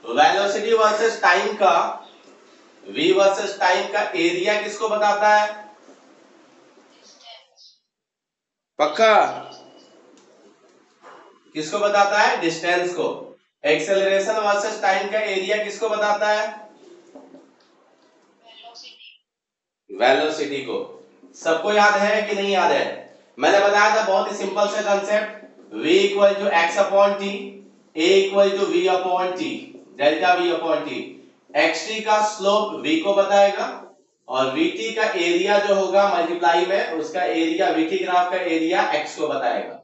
Velocity versus time का, v versus time का area किसको बताता है? पक्का? किसको बताता है? डिस्टेंस को। एक्सेलरेशन वर्सेस टाइम का एरिया किसको बताता है? वेलोसिटी को। सबको याद है कि नहीं याद है? मैंने बताया था बहुत ही सिंपल सा concept, v equal to x upon t, a equal to v upon t, delta v upon t. xt का स्लोप v को बताएगा और vt का एरिया जो होगा मल्टीप्लाई में उसका एरिया, vt ग्राफ का एरिया x को बताएगा।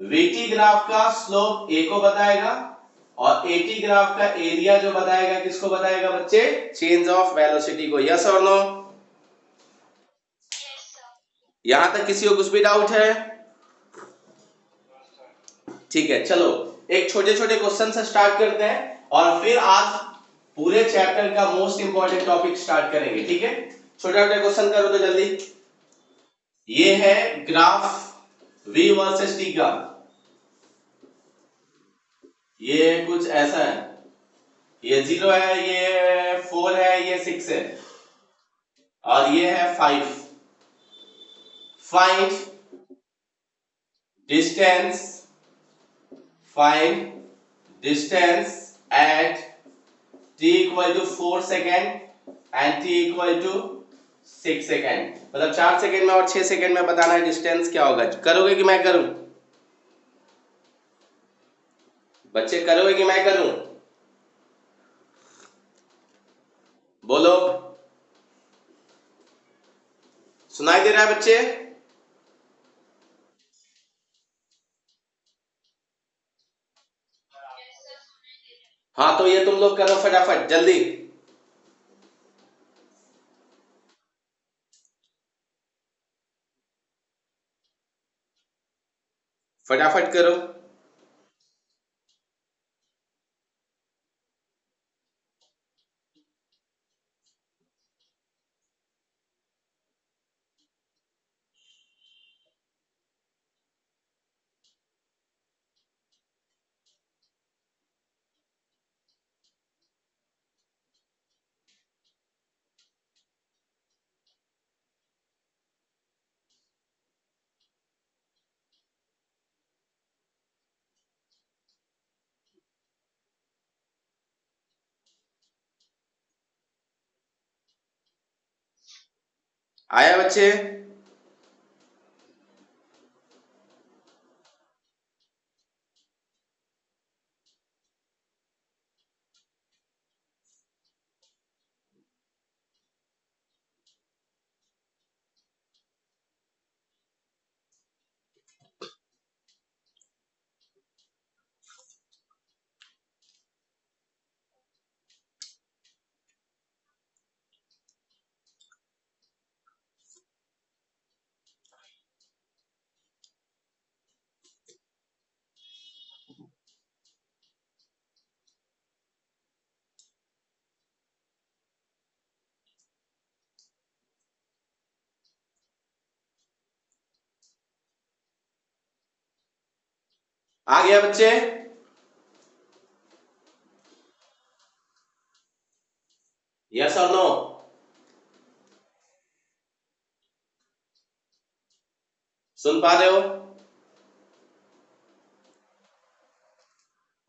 vt ग्राफ का स्लोप a को बताएगा और at ग्राफ का एरिया जो बताएगा किसको बताएगा बच्चे? चेंज ऑफ वेलोसिटी को। यस और नो? यहां तक किसी को कुछ भी डाउट है? ठीक है, चलो एक छोटे छोटे क्वेश्चन से स्टार्ट करते हैं और फिर आज पूरे चैप्टर का मोस्ट इंपॉर्टेंट टॉपिक स्टार्ट करेंगे। ठीक है, छोटे छोटे क्वेश्चन करो तो जल्दी। ये है ग्राफ v वर्सेस t का। ये कुछ ऐसा है, ये 0 है, ये 4 है, ये 6 है और ये है 5। Find distance, find distance at t equal to 4 second and t equal to 6 second. मतलब 4 सेकेंड में और 6 सेकेंड में बताना है डिस्टेंस क्या होगा। करोगे कि मैं करूं? बच्चे करोगे कि मैं करूं? बोलो, सुनाई दे रहा है बच्चे? हाँ तो ये तुम लोग करो फटाफट जल्दी। फटाफट करो। आया बच्चे? आ गया बच्चे? यस और नो? सुन पा रहे हो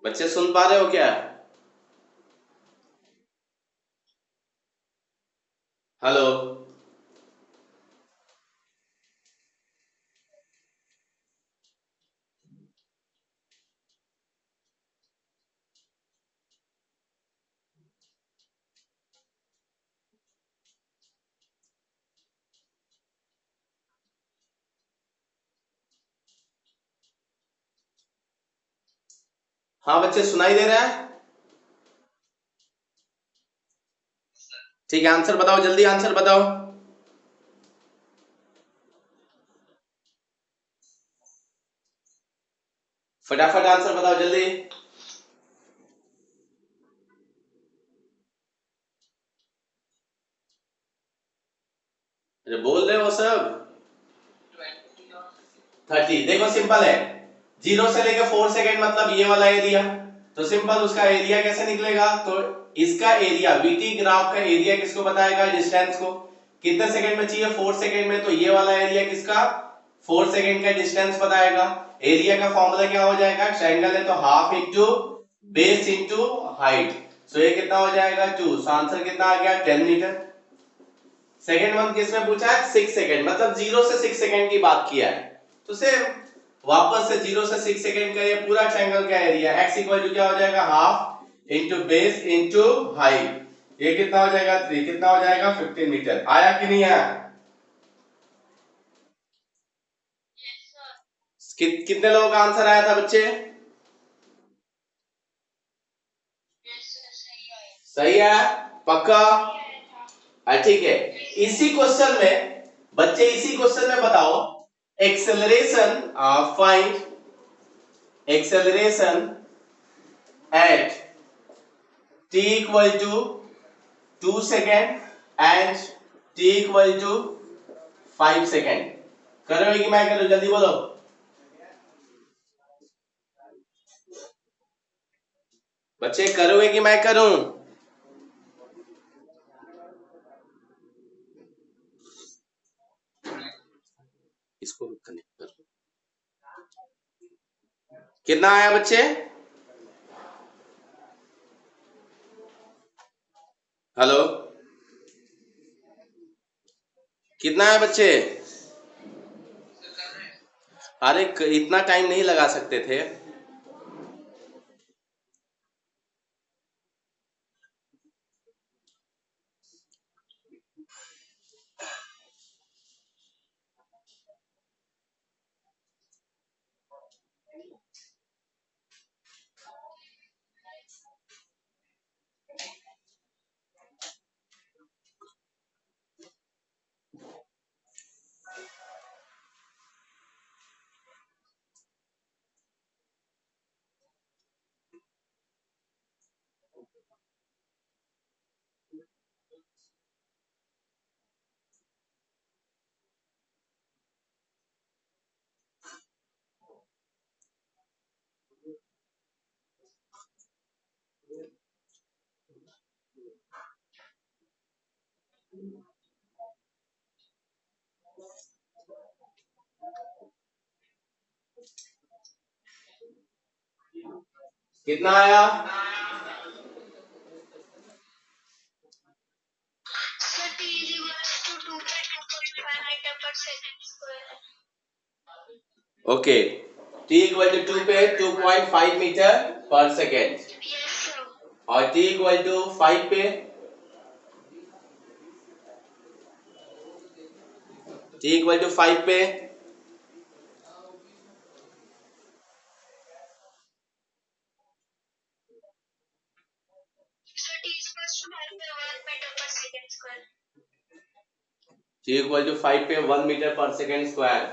बच्चे? सुन पा रहे हो क्या? हेलो? हाँ बच्चे, सुनाई दे रहा है? ठीक है, आंसर बताओ जल्दी, आंसर बताओ। फटाफट आंसर बताओ जल्दी। अरे बोल रहे हो सब? 30। देखो सिंपल है, 0 से लेकर 4 सेकेंड मतलब ये वाला एरिया, तो सिंपल उसका एरिया कैसे निकलेगा, तो इसका एरिया VT ग्राफ का एरिया किसको बताएगा, डिस्टेंस को। कितने सेकंड में चाहिए, 4 सेकंड में, तो ये वाला एरिया किसका 4 सेकंड का डिस्टेंस बताएगा। एरिया का फॉर्मूला क्या हो जाएगा, ट्रायंगल है तो half into base into height, so ये कितना हो जाएगा 2, सो आंसर कितना आ गया 10 मीटर। सेकंड वन किसमें पूछा है 6 सेकंड, मतलब 0 से 6 सेकंड की बात किया है, तो सेम वापस से 0 से 6 सेकंड का ये पूरा ट्रायंगल का एरिया x इक्वल टू क्या हो जाएगा, half into base into height, ये कितना हो जाएगा 3, कितना हो जाएगा 15 मीटर। आया कि नहीं आया? कितने लोगों का आंसर आया था बच्चे? सही है, पक्का? ठीक है। इसी क्वेश्चन में बच्चे, इसी क्वेश्चन में बताओ acceleration, find acceleration at t equal to 2 second and t equal to 5 second. करोगे कि मैं करूं, जल्दी बोलो। बच्चे करोगे कि मैं करूं? इसको कनेक्ट कर, कितना आया बच्चे? हेलो, कितना है बच्चे? अरे इतना टाइम नहीं लगा सकते थे। कितना आया? ओके, t इक्वल टू 2 पे 2.5 मीटर पर सेकेंड और t इक्वल टू 5 पे, t इक्वल टू 5 पे t इक्वल टू 5 पे 1 मीटर पर सेकेंड स्क्वायर।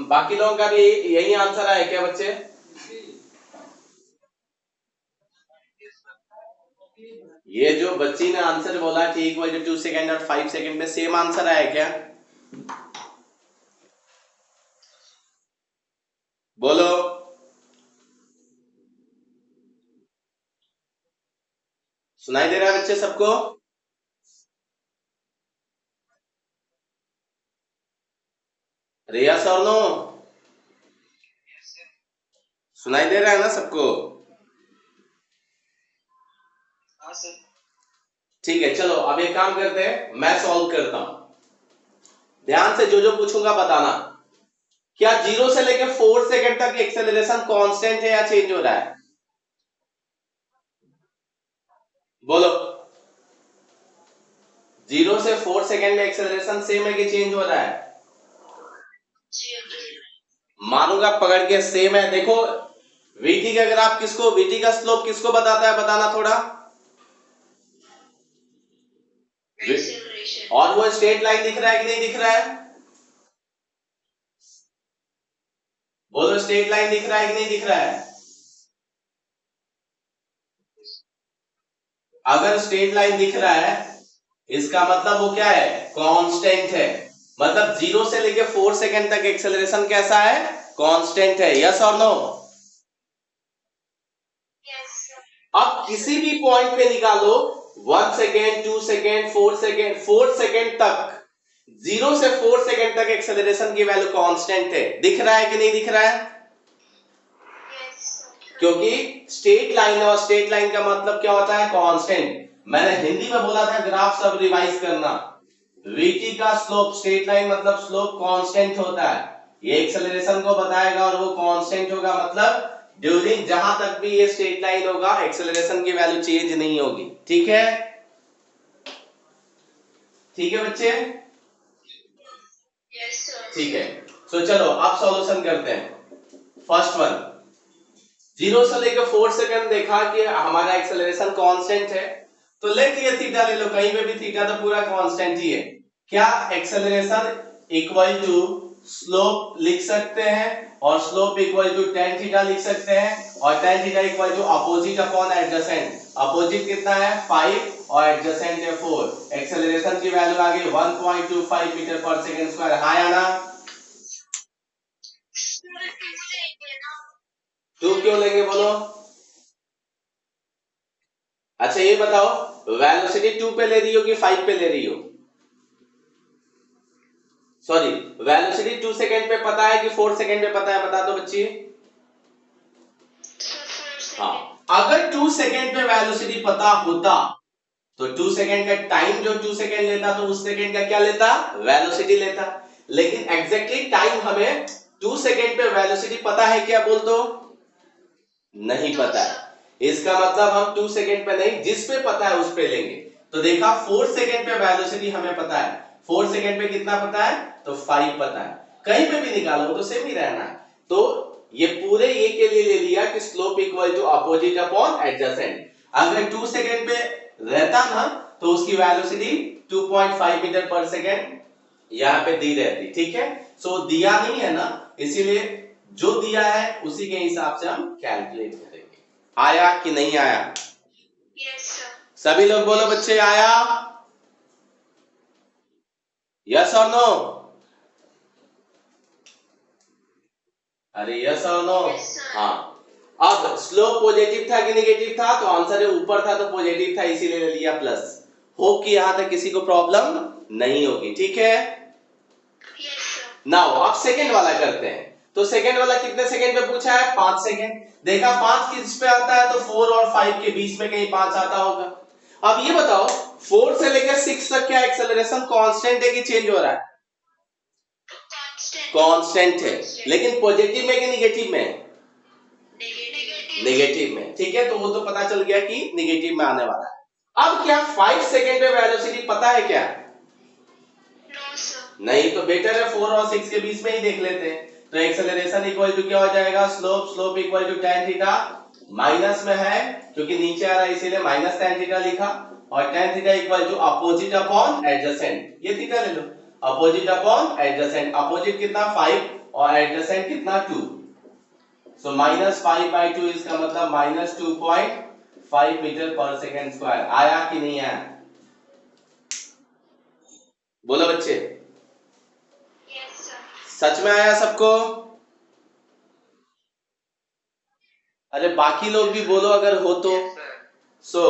बाकी लोगों का भी यही आंसर है क्या बच्चे? ये जो बच्ची ने आंसर बोला t इक्वल टू 2 सेकेंड और 5 सेकेंड में सेम आंसर आया क्या? बोलो। सुनाई दे रहा है बच्चे सबको? रिया सर नो, सुनाई दे रहा है ना सबको? ठीक है, चलो अब एक काम करते हैं, मैं सॉल्व करता हूं, ध्यान से जो जो पूछूंगा बताना। क्या 0 से लेकर 4 सेकंड तक एक्सेलरेशन कांस्टेंट है या चेंज हो रहा है? बोलो। 0 से 4 सेकंड में एक्सेलरेशन सेम है कि चेंज हो रहा है? मानूंगा पकड़ के सेम है। देखो VT का ग्राफ किसको, VT का स्लोप किसको बताता है, बताना थोड़ा। और वो स्ट्रेट लाइन दिख रहा है कि नहीं दिख रहा है? बोलो, स्ट्रेट लाइन दिख रहा है कि नहीं दिख रहा है? अगर स्ट्रेट लाइन दिख रहा है इसका मतलब वो क्या है, कांस्टेंट है, मतलब 0 से लेके 4 सेकेंड तक एक्सेलरेशन कैसा है? कांस्टेंट है। यस और नो? अब किसी भी पॉइंट पे निकालो 1 सेकेंड, 2 सेकेंड, 4 सेकेंड, 4 सेकेंड तक, 0 से 4 सेकेंड तक एक्सेलरेशन की वैल्यू कांस्टेंट है। दिख रहा है कि नहीं दिख रहा है? क्योंकि स्ट्रेट लाइन है और स्ट्रेट लाइन का मतलब क्या होता है? कांस्टेंट। मैंने हिंदी में बोला था ग्राफ सब रिवाइज करना। वीटी का स्लोप, स्ट्रेट लाइन मतलब स्लोप कांस्टेंट होता है। ये एक्सेलरेशन को बताएगा और वो कांस्टेंट होगा, मतलब ड्यूरिंग जहां तक भी ये स्ट्रेट लाइन होगा एक्सेलरेशन की वैल्यू चेंज नहीं होगी। ठीक है? ठीक है बच्चे? Yes sir. ठीक है। सो चलो अब सॉल्यूशन करते हैं। फर्स्ट वन, 0 से लेकर 4 सेकंड देखा कि हमारा एक्सेलरेशन कांस्टेंट है, तो लेट ये थीटा ले लो, कहीं पे भी थीटा तो पूरा कांस्टेंट ही है। क्या एक्सेलरेशन इक्वल टू स्लोप लिख सकते हैं और slope equal to tan theta लिख सकते हैं और tan theta equal to opposite upon adjacent. Opposite कितना है? 5 और एडजेसेंट है 4। एक्सेलरेशन की वैल्यू आ गई 1.25 मीटर पर सेकंड स्क्वायर। हाँ या ना? टू क्यों लेंगे बोलो? अच्छा ये बताओ, वेलोसिटी 2 पे ले रही हो कि 5 पे ले रही हो? सॉरी, वेलोसिटी 2 सेकेंड पे पता है कि 4 सेकेंड पे पता है? बता दो बच्ची। हाँ, अगर 2 सेकेंड पे वेलोसिटी पता होता तो 2 सेकेंड का टाइम जो 2 सेकेंड लेता तो उस सेकेंड का क्या लेता? वेलोसिटी लेता। लेकिन एग्जैक्टली टाइम हमें 2 सेकेंड पे वेलोसिटी पता है क्या? बोल दो। नहीं पता है। इसका मतलब हम 2 सेकेंड पे नहीं, जिस पे पता है उस पे लेंगे। तो देखा 4 सेकेंड पे वेलोसिटी हमें पता है, 4 सेकेंड पे कितना पता है? तो 5 पता है। कहीं पे भी निकालो तो सेम ही रहना है। तो ये पूरे ये के लिए ले लिया कि slope equal to opposite upon adjacent. अगर 2 सेकेंड पे रहता ना तो उसकी वेलोसिटी 2.5 मीटर पर सेकेंड यहां पे दी रहती। ठीक है? सो दिया नहीं है ना, इसीलिए जो दिया है उसी के हिसाब से हम कैलकुलेट करेंगे। आया कि नहीं आया? Yes sir. सभी लोग बोलो बच्चे, आया? यस और नो? अरे यस और नो? हाँ। अब स्लोप पॉजिटिव था कि नेगेटिव था? तो आंसर है ऊपर था तो पॉजिटिव था, इसीलिए ले लिया प्लस। होप कि यहां तक किसी को प्रॉब्लम नहीं होगी। ठीक है? नाउ अब सेकंड वाला करते हैं। तो सेकंड वाला कितने सेकंड पे पूछा है? 5 सेकंड। देखा 5 किस पे आता है? तो 4 और 5 के बीच में कहीं 5 आता होगा। अब ये बताओ 4 से लेकर 6 तक क्या एक्सेलरेशन कांस्टेंट है कि चेंज हो रहा है? कांस्टेंट है। लेकिन पॉजिटिव में कि नेगेटिव में? नेगेटिव में। ठीक है, तो वो तो पता चल गया कि नेगेटिव में आने वाला है। अब क्या 5 सेकंड पे वेलोसिटी पता है क्या? नहीं, तो बेटर है 4 और 6 के बीच में ही देख लेते हैं। तो एक्सेलरेशन इक्वल टू क्या हो जाएगा? Slope equal to tan theta, minus में है क्योंकि नीचे आ रहा है इसीलिए माइनस tan थीटा लिखा, और tan theta equal to opposite upon adjacent. ये थीटा ले लो, अपोजिट अपॉन एडजेसेंट। अपोजिट कितना? 5 और एडजेसेंट कितना? 2। सो -5/2 इसका मतलब -2.5 मीटर पर सेकंड स्क्वायर। आया कि नहीं आया? बोलो बच्चे। सच में आया सबको? अरे बाकी लोग भी बोलो अगर हो तो। सो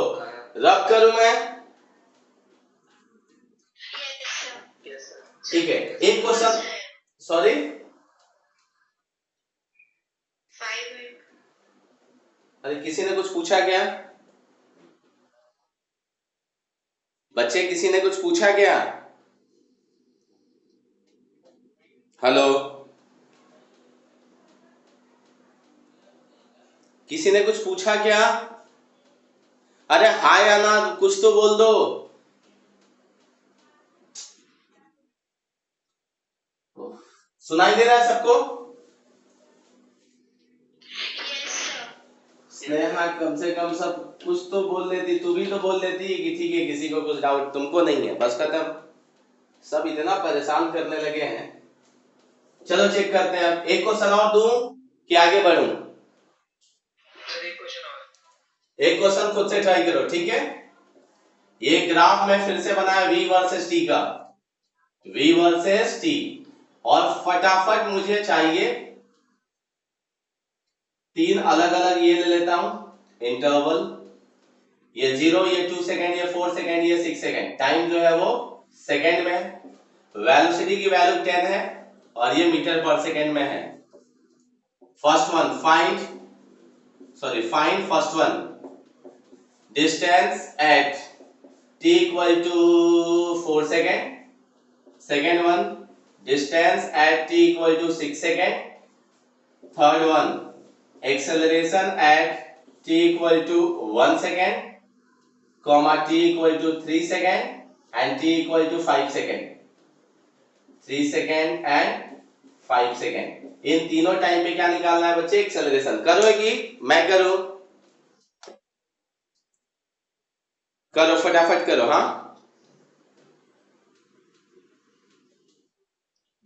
रब करूं मैं? ठीक है, एक क्वेश्चन। सॉरी, अरे किसी ने कुछ पूछा क्या? बच्चे किसी ने कुछ पूछा क्या? हेलो, किसी ने कुछ पूछा क्या? अरे हाय या ना कुछ तो बोल दो। सुनाई दे रहा है सबको? स्नेहा कम से कम सब कुछ तो बोल लेती, तू भी तो बोल लेती कि ठीक है किसी को कुछ डाउट, तुमको नहीं है, बस खत्म। सब इतना परेशान करने लगे हैं। चलो चेक करते हैं। अब एक क्वेश्चन और दूं कि आगे बढ़ूं? एक क्वेश्चन खुद से ट्राई करो, ठीक है? ये ग्राफ में फिर से बनाया v वर्सेस t का। v वर्सेस t, और फटाफट मुझे चाहिए 3 अलग अलग ये ले लेता हूं इंटरवल, ये 0, ये 2 सेकेंड, ये 4 सेकेंड, ये 6 सेकेंड, टाइम जो है वो सेकेंड में है, वेलोसिटी की वैल्यू 10 है और ये मीटर पर सेकेंड में है। First one find first one distance at t equal to 4 second, second one distance at t equal to 6 second, third one acceleration at t equal to 1 second, comma t equal to 3 second and t equal to 5 second, 3 second and 5 second। इन तीनों time पे क्या निकालना है बच्चे? Acceleration. करोगे? मैं करूं? करो फटाफट करो, हाँ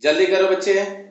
जल्दी करो बच्चे।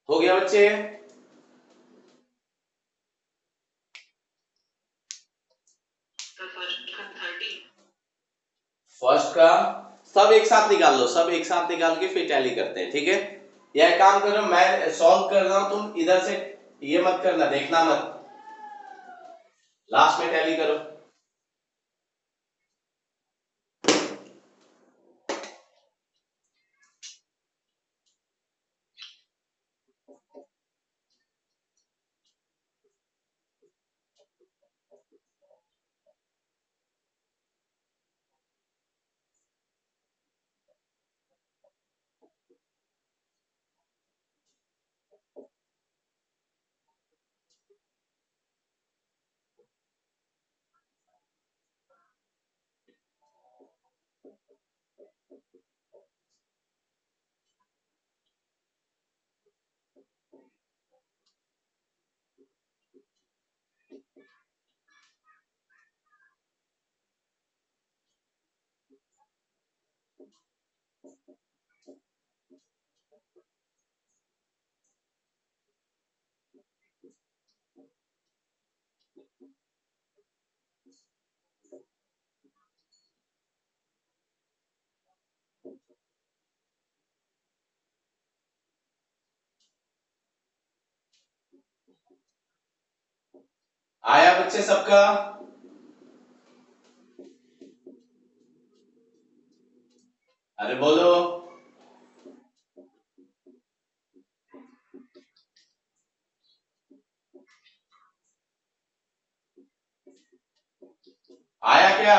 हो गया बच्चे? फर्स्ट का सब एक साथ निकाल लो, सब एक साथ निकाल के फिर टैली करते हैं, ठीक है? या एक काम करो, मैं सॉल्व कर रहा हूं, तुम इधर से ये मत करना, देखना मत, लास्ट में टैली करो। आया बच्चे सबका? अरे बोलो। आया क्या?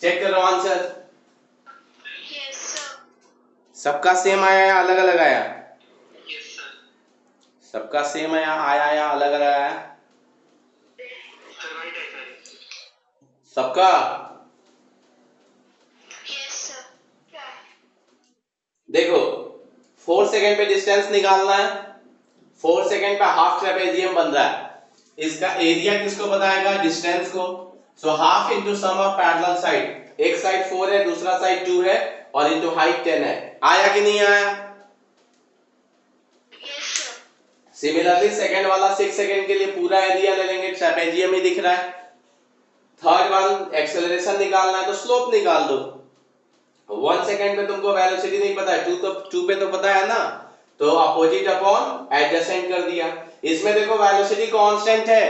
चेक करो आंसर। Yes, sir. सबका सेम आया या अलग अलग आया? Yes, sir. सबका सेम आया या अलग अलग आया? Sir, right answer. सबका? Yes, sir. देखो 4 सेकेंड पे डिस्टेंस निकालना है, 4 सेकेंड पे हाफ ट्रेपेजियम बन रहा है, इसका एरिया किसको बताएगा? डिस्टेंस को। So half into sum of parallel side, एक साइड 4 है, दूसरा साइड 2 है और इनटू हाइट 10 है। आया कि नहीं आया? Yes, sir. सिमिलरली सेकेंड वाला 6 सेकेंड के लिए पूरा एरिया ले लेंगे, ट्रेपेजियम ही दिख रहा है। थर्ड वन एक्सेलरेशन निकालना है तो स्लोप निकाल दो। 1 सेकेंड पे तुमको वेलोसिटी नहीं पता है, 2 पे तो पता है ना, तो अपोजिट अपॉन एडजेसेंट कर दिया। इसमें देखो वेलोसिटी कांस्टेंट है,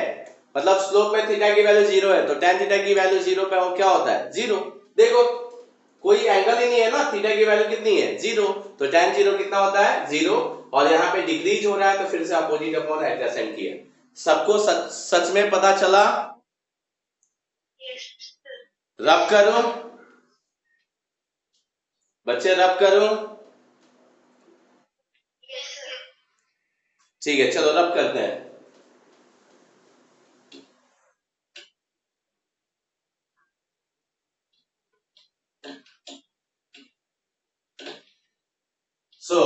मतलब स्लोप में थीटा की वैल्यू 0 है, तो tan थीटा की वैल्यू 0 पे क्या होता है? 0। देखो कोई एंगल ही नहीं है ना, थीटा की वैल्यू कितनी है 0, तो tan 0 कितना होता है 0, और यहाँ पे डिक्रीज हो रहा है तो फिर से अपोजिट अपॉन एडजेसेंट किया। सबको सच में पता चला? Yes, sir. रब करूं बच्चे, रब करूं? Yes, sir. ठीक है, चलो रब करते हैं। सो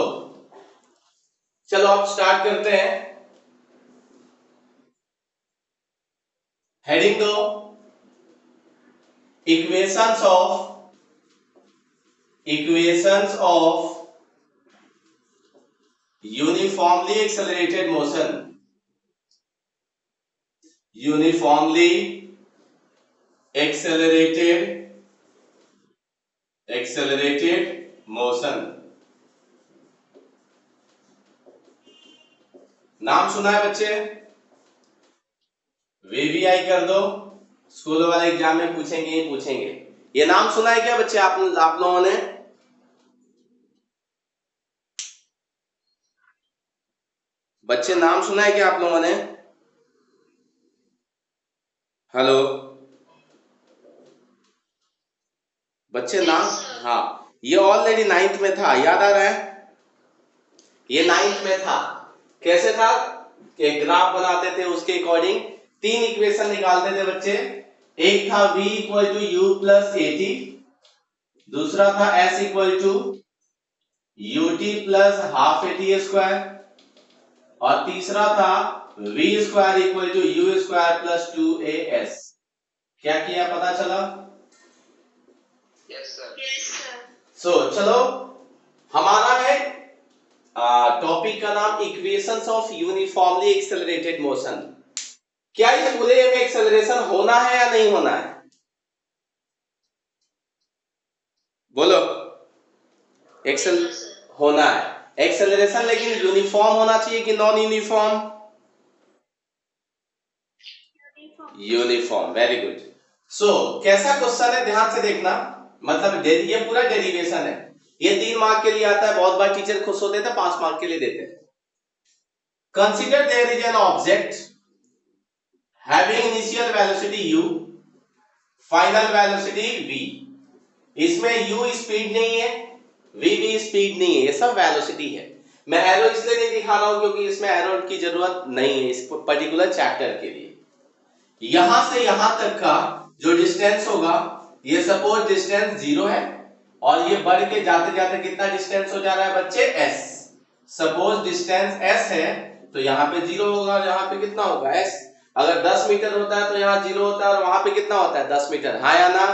चलो अब स्टार्ट करते हैं। हेडिंग दो, equations of uniformly accelerated motion, uniformly accelerated motion. नाम सुना है बच्चे? वीवीआई कर दो, स्कूल वाले एग्जाम में पूछेंगे ही पूछेंगे। ये नाम सुना है क्या बच्चे आप लोगों ने? बच्चे नाम सुना है क्या आप लोगों ने? हेलो बच्चे, नाम? Yes, sir. हाँ, ये ऑलरेडी 9th में था, याद आ रहा है? ये 9th में था। कैसे था? एक ग्राफ बनाते थे, उसके अकॉर्डिंग 3 इक्वेशन निकालते थे बच्चे। एक था v equal to u plus a t, दूसरा था s equal to u t plus half a t square, और तीसरा था v square equal to u square plus 2as। क्या किया पता चला? Yes, sir. Yes, sir. सो चलो, हमारा है टॉपिक का नाम equations of uniformly accelerated motion. क्या इस पूरे में एक्सेलरेशन होना है या नहीं होना है? बोलो। एक्सेल होना है एक्सेलरेशन, लेकिन यूनिफॉर्म होना चाहिए कि non uniform? Uniform, very good. So कैसा क्वेश्चन है, ध्यान से देखना। मतलब ये पूरा डेरिवेशन है, ये 3 मार्क के लिए आता है। बहुत बार टीचर खुश होते थे 5 मार्क के लिए देते हैं। Consider there is an object having initial velocity u, final velocity v। इसमें u स्पीड नहीं है, v भी स्पीड नहीं है, ये सब वेलोसिटी है। मैं एरो इसलिए नहीं दिखा रहा हूं क्योंकि इसमें एरो की जरूरत नहीं है इस पर्टिकुलर चैप्टर के लिए। यहां से यहां तक का जो डिस्टेंस होगा, ये सपोज डिस्टेंस 0 है, और ये बढ़ के जाते जाते कितना डिस्टेंस हो जा रहा है बच्चे s। सपोज डिस्टेंस s है तो यहाँ पे 0 होगा, और यहाँ पे कितना होगा s। अगर 10 मीटर होता है तो यहाँ 0 होता है, और वहां पे कितना होता है 10 मीटर। हाँ या ना?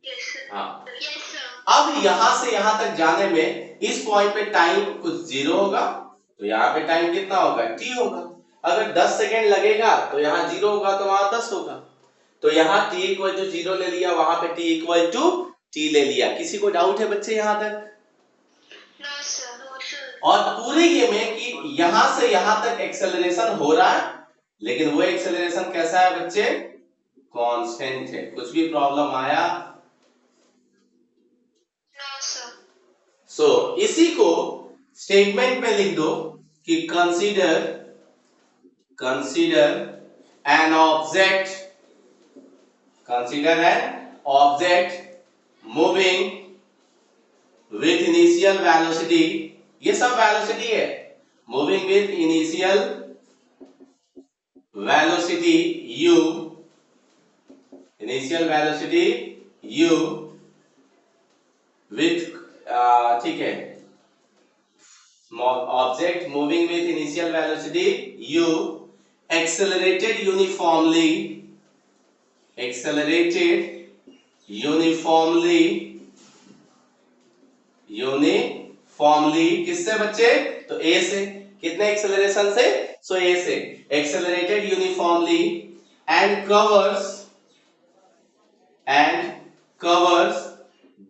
Yes, sir. हाँ। Yes, sir. अब यहां से यहां तक जाने में इस पॉइंट पे टाइम कुछ 0 होगा, तो यहाँ पे टाइम कितना होगा t होगा। अगर 10 सेकेंड लगेगा तो यहाँ 0 होगा, तो वहां 10 होगा। तो यहाँ t इक्वल टू 0 ले लिया, वहां पे t इक्वल टू t ले लिया। किसी को डाउट है बच्चे यहां तक? No, sir. No, sir. और पूरे ये में कि यहां से यहां तक एक्सेलरेशन हो रहा है, लेकिन वो एक्सेलरेशन कैसा है बच्चे? कांस्टेंट है। कुछ भी प्रॉब्लम आया? No, sir. सो इसी को स्टेटमेंट में लिख दो कि consider an object moving with initial velocity, ये सब वेलोसिटी है, moving with initial velocity u, with ठीक है, object moving with initial velocity u accelerated uniformly किससे बच्चे? तो a से। कितने एक्सेलरेशन से? सो a से। Accelerated uniformly and covers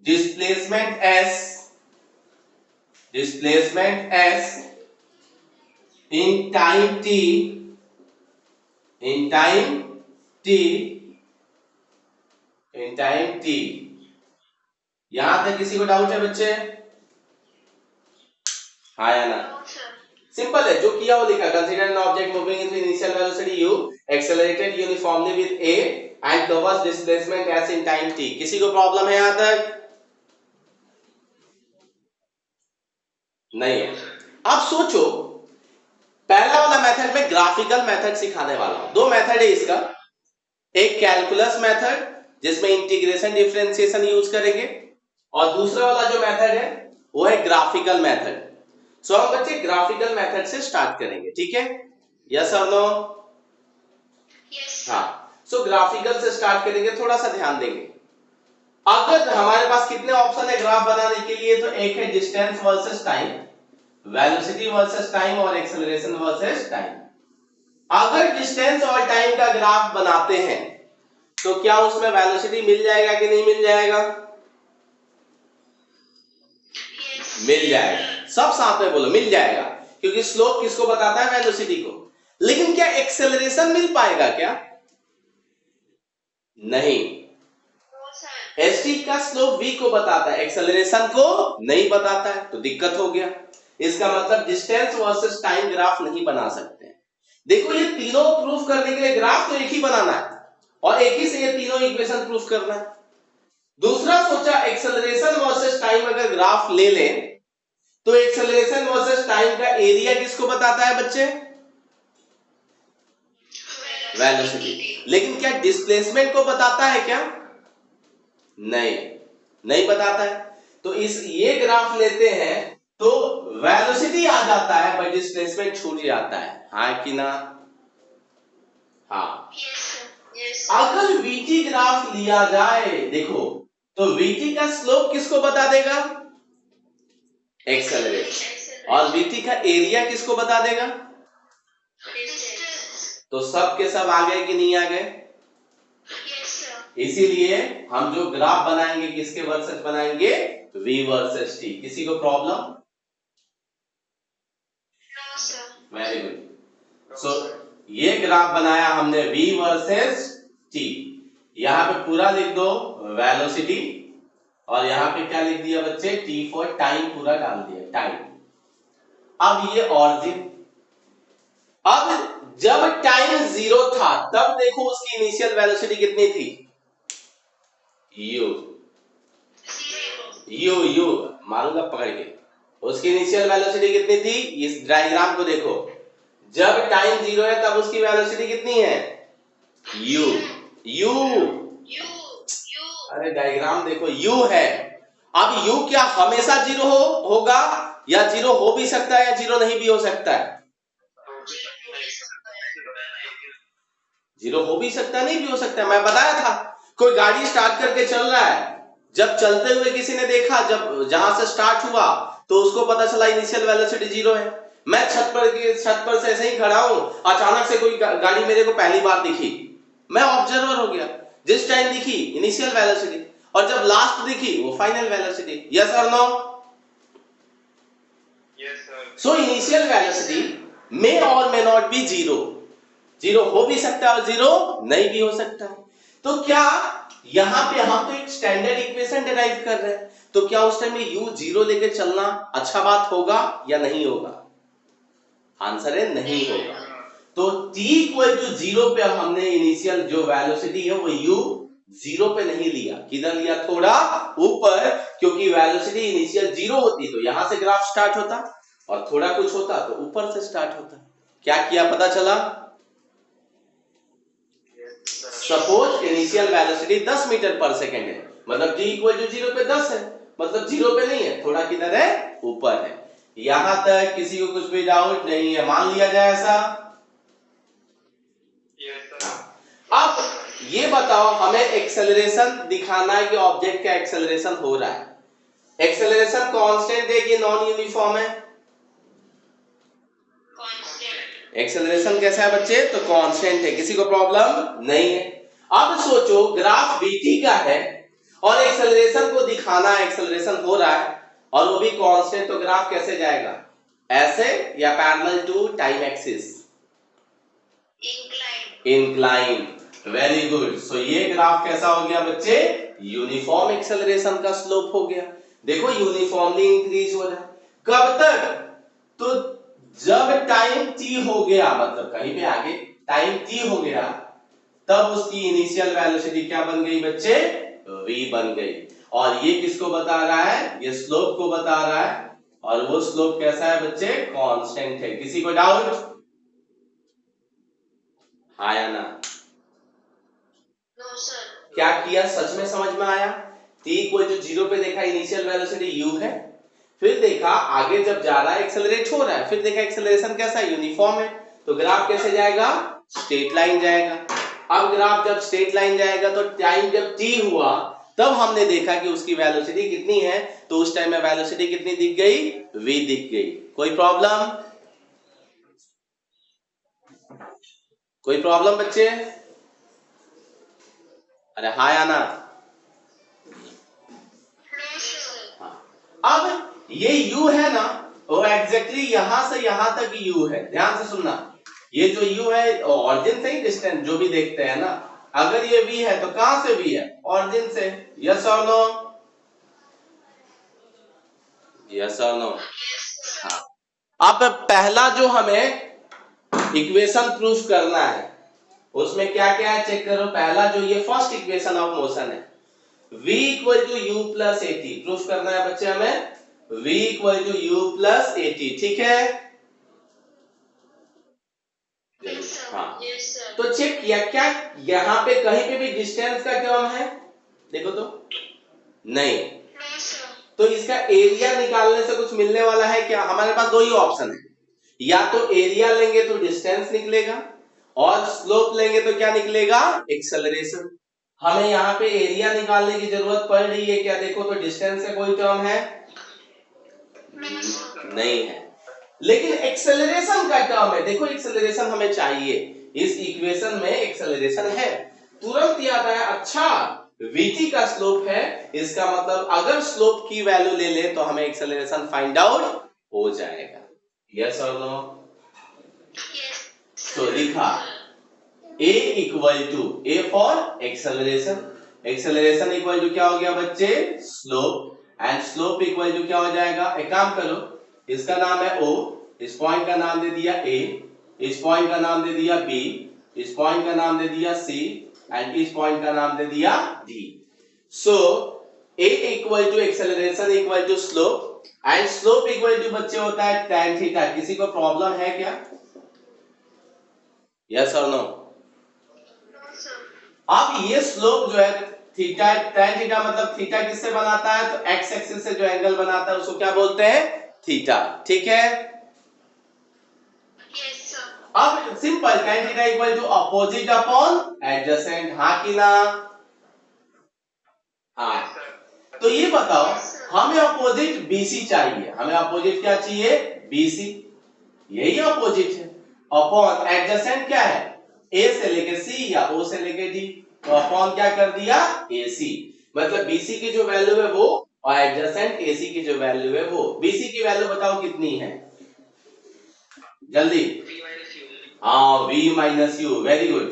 displacement s in time t यहां तक किसी को डाउट है बच्चे? हाँ या ना? No, sir. सिंपल है, जो किया वो लिखा। Consider an object moving into initial velocity u accelerated uniformly with a and covers displacement s in time t। किसी को प्रॉब्लम है यहां तक? नहीं है। अब सोचो, पहला वाला मेथड में ग्राफिकल मेथड सिखाने वाला हूं। दो मेथड है इसका, एक कैलकुलस मेथड जिसमें इंटीग्रेशन डिफरेंशिएशन यूज करेंगे, और दूसरा वाला जो मेथड है वो है ग्राफिकल मेथड। सो हम बच्चे ग्राफिकल मेथड से स्टार्ट करेंगे, ठीक है? यस और नो? Yes. हाँ, सो ग्राफिकल से स्टार्ट करेंगे। थोड़ा सा ध्यान देंगे। अगर हमारे पास कितने ऑप्शन है ग्राफ बनाने के लिए, तो एक है distance versus time, velocity versus time और एक्सेलरेशन वर्सेस टाइम। अगर डिस्टेंस और टाइम का ग्राफ बनाते हैं तो क्या उसमें वेलोसिटी मिल जाएगा कि नहीं मिल जाएगा? Yes. मिल जाएगा। सब साथ में बोलो, मिल जाएगा, क्योंकि स्लोप किसको बताता है? वेलोसिटी को। लेकिन क्या एक्सेलरेशन मिल पाएगा क्या? नहीं। No, sir. st का स्लोप v को बताता है, एक्सेलरेशन को नहीं बताता है, तो दिक्कत हो गया। इसका मतलब डिस्टेंस वर्सेस टाइम ग्राफ नहीं बना सकते। देखो, ये तीनों प्रूफ करने के लिए ग्राफ तो एक ही बनाना है और एक ही से ये तीनों इक्वेशन प्रूफ करना है। दूसरा सोचा, एक्सेलरेशन वर्सेस टाइम अगर ग्राफ ले लें तो एक्सेलरेशन वर्सेस टाइम का एरिया किसको बताता है बच्चे? वेलोसिटी। लेकिन क्या डिस्प्लेसमेंट को बताता है क्या? नहीं, नहीं बताता है। तो ये ग्राफ लेते हैं तो वेलोसिटी आ जाता है बट डिस्प्लेसमेंट छूट जाता है। हाँ कि ना? हाँ। Yes, sir. Yes. अगर vt ग्राफ लिया जाए, देखो, तो vt का स्लोप किसको बता देगा? एक्सेलरेशन। और vt का एरिया किसको बता देगा? Distance. तो सब के सब आ गए कि नहीं आ गए? Yes, sir. इसीलिए हम जो ग्राफ बनाएंगे किसके वर्सेस बनाएंगे? v versus t। किसी को problem? No, sir. Very good. So ये ग्राफ बनाया हमने v वर्सेस t। यहां पे पूरा लिख दो वेलोसिटी, और यहां पे क्या लिख दिया बच्चे? t फॉर टाइम पूरा डाल दिया, टाइम। अब ये ऑरिजिन, अब जब टाइम 0 था तब देखो उसकी इनिशियल वेलोसिटी कितनी थी? u। Zero. u मारूंगा पकड़ के। उसकी इनिशियल वेलोसिटी कितनी थी? इस डायग्राम को देखो, जब टाइम 0 है तब उसकी वेलोसिटी कितनी है? u। अरे डायग्राम देखो, u है। अब u क्या हमेशा 0 होगा, या 0 हो भी सकता है या 0 नहीं भी हो सकता है? 0 हो भी सकता है, नहीं भी हो सकता है। मैं बताया था, कोई गाड़ी स्टार्ट करके चल रहा है, जब चलते हुए किसी ने देखा, जब जहां से स्टार्ट हुआ तो उसको पता चला इनिशियल वेलोसिटी 0 है। मैं छत पर से ऐसे ही खड़ा हूं, अचानक से कोई गाड़ी मेरे को पहली बार दिखी, मैं ऑब्जर्वर हो गया। जिस टाइम दिखी इनिशियल वेलोसिटी, और जब लास्ट दिखी वो फाइनल वेलोसिटी। यस और no? Yes, sir. So initial velocity may और मे नॉट बी 0 हो भी सकता है और 0 नहीं भी हो सकता है। तो क्या यहां पे हम तो एक स्टैंडर्ड इक्वेशन डिराइव कर रहे हैं, तो क्या उस टाइम में u 0 लेके चलना अच्छा बात होगा या नहीं होगा? आंसर है नहीं होगा। तो t इक्वल टू 0 पे हमने इनिशियल जो वेलोसिटी है वो u 0 पे नहीं लिया, किधर लिया? थोड़ा ऊपर, क्योंकि वेलोसिटी इनिशियल 0 होती तो यहां से ग्राफ स्टार्ट होता, और थोड़ा कुछ होता तो ऊपर से स्टार्ट होता। क्या किया पता चला? सपोज इनिशियल वेलोसिटी 10 मीटर पर सेकेंड है, मतलब t इक्वल टू 0 पे 10 है, मतलब 0 पे नहीं है, थोड़ा किधर है? ऊपर है। यहां तक किसी को कुछ भी डाउट नहीं है? मान लिया जाए ऐसा? Yes, sir. अब ये बताओ, हमें एक्सेलरेशन दिखाना है कि ऑब्जेक्ट का एक्सेलरेशन हो रहा है। एक्सेलरेशन कांस्टेंट है कि नॉन यूनिफॉर्म है? Constant. एक्सेलरेशन कैसा है बच्चे? तो कांस्टेंट है। किसी को प्रॉब्लम नहीं है? अब सोचो, ग्राफ vt का है और एक्सेलरेशन को दिखाना है, एक्सेलरेशन हो रहा है और वो भी कांस्टेंट, तो ग्राफ कैसे जाएगा? ऐसे या parallel to time axis? Incline. Incline. Very good. So ये ग्राफ कैसा हो गया बच्चे? यूनिफॉर्म एक्सेलरेशन का स्लोप हो गया। देखो यूनिफॉर्मली इंक्रीज हो रहा है। कब तक? तो जब टाइम t हो गया, मतलब कहीं पे आगे टाइम t हो गया, तब उसकी इनिशियल वेलोसिटी क्या बन गई बच्चे? v बन गई। और ये किसको बता रहा है? ये स्लोप को बता रहा है। और वो स्लोप कैसा है बच्चे? कांस्टेंट है। किसी को डाउट? हाँ या ना? No sir. क्या किया? सच में समझ में आया? t इक्वल टू 0 पे देखा इनिशियल वेलोसिटी u है, फिर देखा आगे जब जा रहा है एक्सेलरेट हो रहा है, फिर देखा एक्सेलरेशन कैसा है? यूनिफॉर्म है। तो ग्राफ कैसे जाएगा? स्ट्रेट लाइन जाएगा। अब ग्राफ जब स्ट्रेट लाइन जाएगा तो टाइम जब t हुआ तब हमने देखा कि उसकी वेलोसिटी कितनी है, तो उस टाइम में वेलोसिटी कितनी दिख गई? v दिख गई। कोई प्रॉब्लम? कोई प्रॉब्लम बच्चे? अरे हाँ या ना? No sir. हाँ। अब ये u है ना, वो एग्जैक्टली यहां से यहां तक u है। ध्यान से सुनना, ये जो u है ऑरिजिन से ही डिस्टेंस जो भी देखते हैं ना, अगर ये v है तो कहां से v है? ऑरिजिन से। यस और नो? यस और नो? हाँ। अब पहला जो हमें इक्वेशन प्रूफ करना है उसमें क्या क्या है चेक करो। पहला जो ये फर्स्ट इक्वेशन ऑफ मोशन है, v equal to u plus a t proof करना है बच्चे हमें। v equal to u plus a t, ठीक है? हाँ। Yes sir. तो चेक किया क्या यहाँ पे कहीं पे भी डिस्टेंस का टर्म है? देखो तो नहीं। No sir. तो इसका एरिया निकालने से कुछ मिलने वाला है क्या? हमारे पास दो ही ऑप्शन है, या तो एरिया लेंगे तो डिस्टेंस निकलेगा, और स्लोप लेंगे तो क्या निकलेगा? एक्सेलरेशन। हमें यहाँ पे एरिया निकालने की जरूरत पड़ रही है क्या? देखो तो डिस्टेंस का कोई टर्म है? नहीं है। लेकिन एक्सेलरेशन का टर्म है। देखो एक्सेलरेशन हमें चाहिए, इस इक्वेशन में एक्सेलरेशन है। तुरंत याद आया, अच्छा vt का स्लोप है, इसका मतलब अगर स्लोप की वैल्यू ले ले तो हमें एक्सेलरेशन फाइंड आउट हो जाएगा। यस और नो? तो लिखा a equal to a for acceleration, acceleration equal to क्या हो गया बच्चे? Slope. And slope equal to क्या हो जाएगा? एक काम करो, इसका नाम है o, इस पॉइंट का नाम दे दिया a, इस पॉइंट का नाम दे दिया b, इस पॉइंट का नाम दे दिया c, एंड इस पॉइंट का नाम दे दिया d। So a equal to acceleration equal to slope, and slope equal to बच्चे होता है tan थीटा। किसी को प्रॉब्लम है क्या? यस और नो? अब ये स्लोप जो है थीटा, tan थीटा मतलब थीटा किससे बनाता है? तो x एक्सिस से जो एंगल बनाता है उसको क्या बोलते हैं? थीटा, ठीक है? Yes sir. अब simple, tan theta equal to opposite upon adjacent, हाँ कि ना? हाँ। तो ये बताओ, हमें अपोजिट BC चाहिए, हमें अपोजिट क्या चाहिए? BC, यही अपोजिट है। अपॉन एडजेसेंट क्या है? A से लेके C या O से लेके D, तो अपॉन क्या कर दिया? AC, मतलब BC की जो वैल्यू है वो, और एडजेसेंट AC की जो वैल्यू है वो। BC की वैल्यू बताओ कितनी है जल्दी? हाँ, V minus you, very good.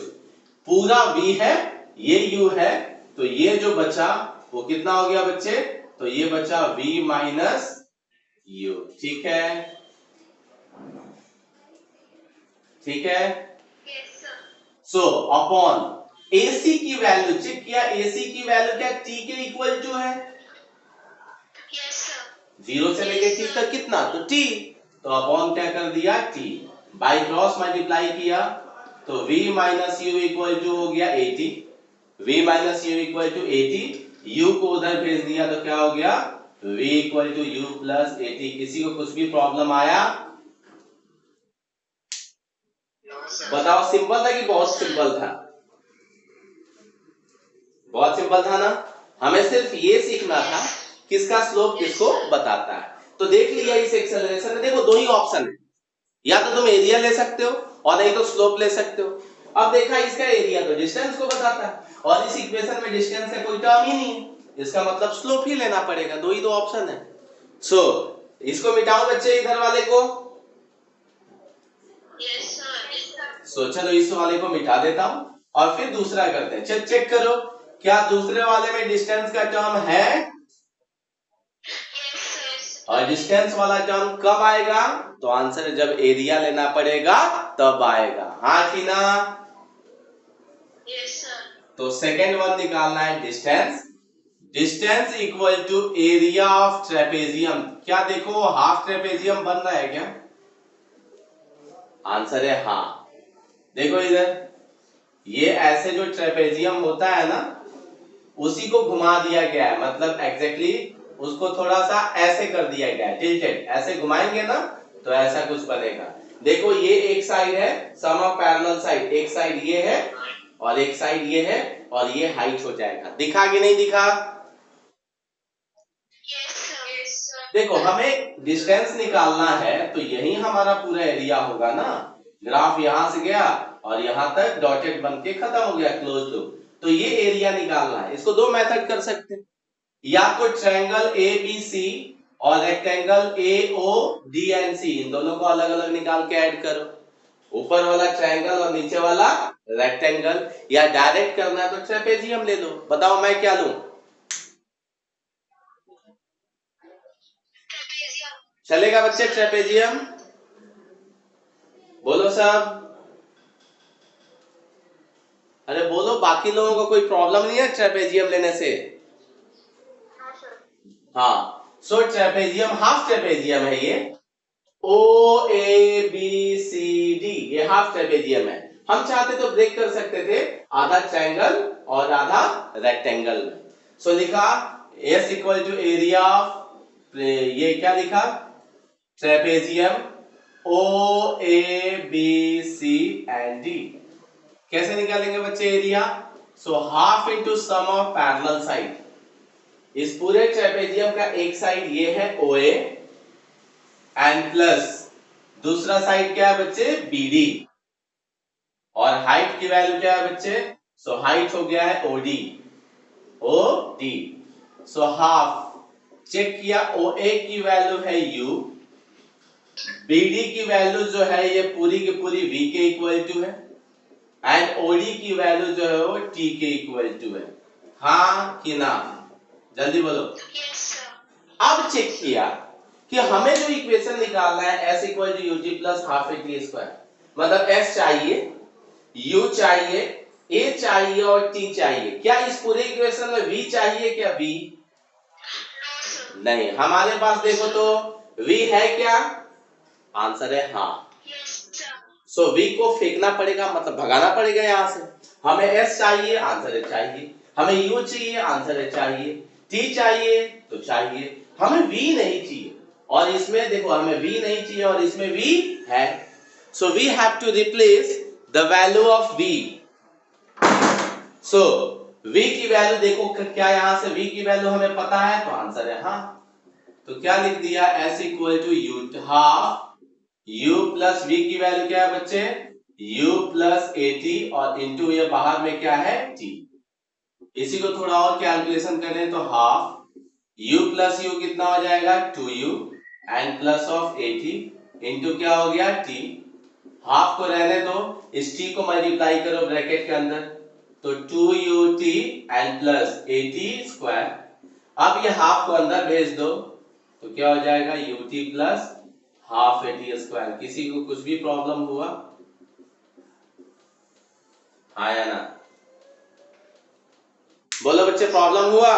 पूरा V है, ये U है, तो ये जो बचा वो कितना हो गया बच्चे? तो ये बचा V माइनस यू, ठीक है? ठीक है? Yes sir. So upon AC की वैल्यू, चेक किया AC की वैल्यू क्या T के इक्वल टू है? Yes sir. 0 से लेके T तक कितना? तो T, तो अपॉन क्या कर दिया? T, बाई क्रॉस मल्टीप्लाई किया, तो V minus u equal to हो गया 80, V minus u equal to 80, U को उधर भेज दिया तो क्या हो गया? V equal to u plus 80। किसी को कुछ भी प्रॉब्लम आया? बताओ, सिंपल था कि बहुत सिंपल था? बहुत सिंपल था ना? हमें सिर्फ ये सीखना था किसका स्लोप किसको बताता है। तो देख लिया इस एक्सेलरेशन में, देखो दो ही ऑप्शन है, या तो तुम एरिया ले सकते हो और नहीं तो स्लोप ले सकते हो। अब देखा इसका एरिया तो डिस्टेंस को बताता है, और इस इक्वेशन में डिस्टेंस का कोई टर्म ही नहीं है, इसका मतलब स्लोप ही लेना पड़ेगा। दो ही दो ऑप्शन है। सो इसको मिटाओ बच्चे, इधर वाले को। Yes sir. सो चलो इस वाले को मिटा देता हूं और फिर दूसरा करते हैं। चल चेक करो, क्या दूसरे वाले में डिस्टेंस का टर्म है? Yes, sir. और डिस्टेंस वाला टर्म कब आएगा? तो आंसर है जब एरिया लेना पड़ेगा तब आएगा। हाँ कि ना? Yes, sir. तो सेकेंड वन निकालना है distance. Distance equal to area of trapezium. क्या देखो हाफ ट्रेपेजियम बन रहा है क्या? आंसर है हाँ। देखो इधर, ये ऐसे जो ट्रेपेजियम होता है ना, उसी को घुमा दिया गया है, मतलब एग्जैक्टली उसको थोड़ा सा ऐसे कर दिया गया है, टिल्टेड। ऐसे घुमाएंगे ना तो ऐसा कुछ बनेगा। देखो ये एक साइड है सम ऑफ पैरेलल साइड, एक साइड ये है और एक साइड ये है, और ये हाइट हो जाएगा। दिखा कि नहीं दिखा? Yes, sir. Yes, sir. देखो हमें डिस्टेंस निकालना है तो यही हमारा पूरा एरिया होगा ना। ग्राफ यहां से गया और यहां तक डॉटेड बन के खत्म हो गया, क्लोज लूप। तो ये एरिया निकालना है। इसको दो मेथड कर सकते हैं, या तो ट्रायंगल ABC और रेक्टेंगल AODNC, इन दोनों को अलग अलग निकाल के ऐड करो। ऊपर वाला ट्रायंगल और नीचे वाला रेक्टेंगल, या डायरेक्ट करना है तो ट्रेपेजियम ले लो। बताओ मैं क्या लूं? Trapezium. चलेगा बच्चे ट्रेपेजियम? बोलो सब। अरे बोलो, बाकी लोगों को कोई प्रॉब्लम नहीं है ट्रेपेजियम लेने से? No, sir. हाँ, सो ट्रेपेजियम हाफ ट्रेपेजियम है ये। OABCD ये हाफ ट्रेपेजियम है। हम चाहते तो ब्रेक कर सकते थे, आधा ट्रायंगल और आधा रेक्टेंगल में। सो लिखा S equal to area of, ये क्या लिखा? Trapezium OABC and D। कैसे निकालेंगे बच्चे area? So half into sum of parallel side. इस पूरे ट्रेपेजियम का एक साइड ये है OA एंड प्लस दूसरा साइड क्या है बच्चे? BD। और हाइट की वैल्यू क्या है बच्चे? सो हाइट हो गया है OD। सो हाफ, चेक किया, OA की वैल्यू है U, BD की वैल्यू जो है ये पूरी की पूरी V के इक्वल टू है, एंड OD की वैल्यू जो है वो T के इक्वल टू है। हाँ कि ना? जल्दी बोलो। Yes, sir. अब चेक किया कि हमें जो इक्वेशन निकालना है S equal to UT plus half AT square, मतलब S चाहिए, U चाहिए, A चाहिए और T चाहिए। क्या इस पूरे इक्वेशन में V चाहिए? क्या V? No, sir. नहीं। हमारे पास देखो तो V है क्या? आंसर है हाँ। Yes, sir. सो V को फेंकना पड़ेगा, मतलब भगाना पड़ेगा यहां से। हमें S चाहिए, आंसर है चाहिए। हमें U चाहिए, आंसर है चाहिए। T चाहिए तो चाहिए, हमें V नहीं चाहिए। और इसमें देखो हमें V नहीं चाहिए और इसमें V है। So we have to replace the value of V। So V की वैल्यू देखो क्या, यहां से V की वैल्यू हमें पता है तो आंसर है हाँ। तो क्या लिख दिया? S equal to U half U plus V की वैल्यू क्या है बच्चे? U प्लस AT और इंटू ये बाहर में क्या है? T। इसी को थोड़ा और कैलकुलेशन करें तो हाफ U प्लस U कितना हो जाएगा? 2U and plus of AT into क्या हो गया? T। हाफ को रहने दो, इस T को मल्टीप्लाई करो ब्रैकेट के अंदर, तो 2UT and plus AT square. अब ये हाफ को अंदर भेज दो तो क्या हो जाएगा? UT plus half AT square. किसी को कुछ भी प्रॉब्लम हुआ? हाँ या ना? बोलो बच्चे, प्रॉब्लम हुआ?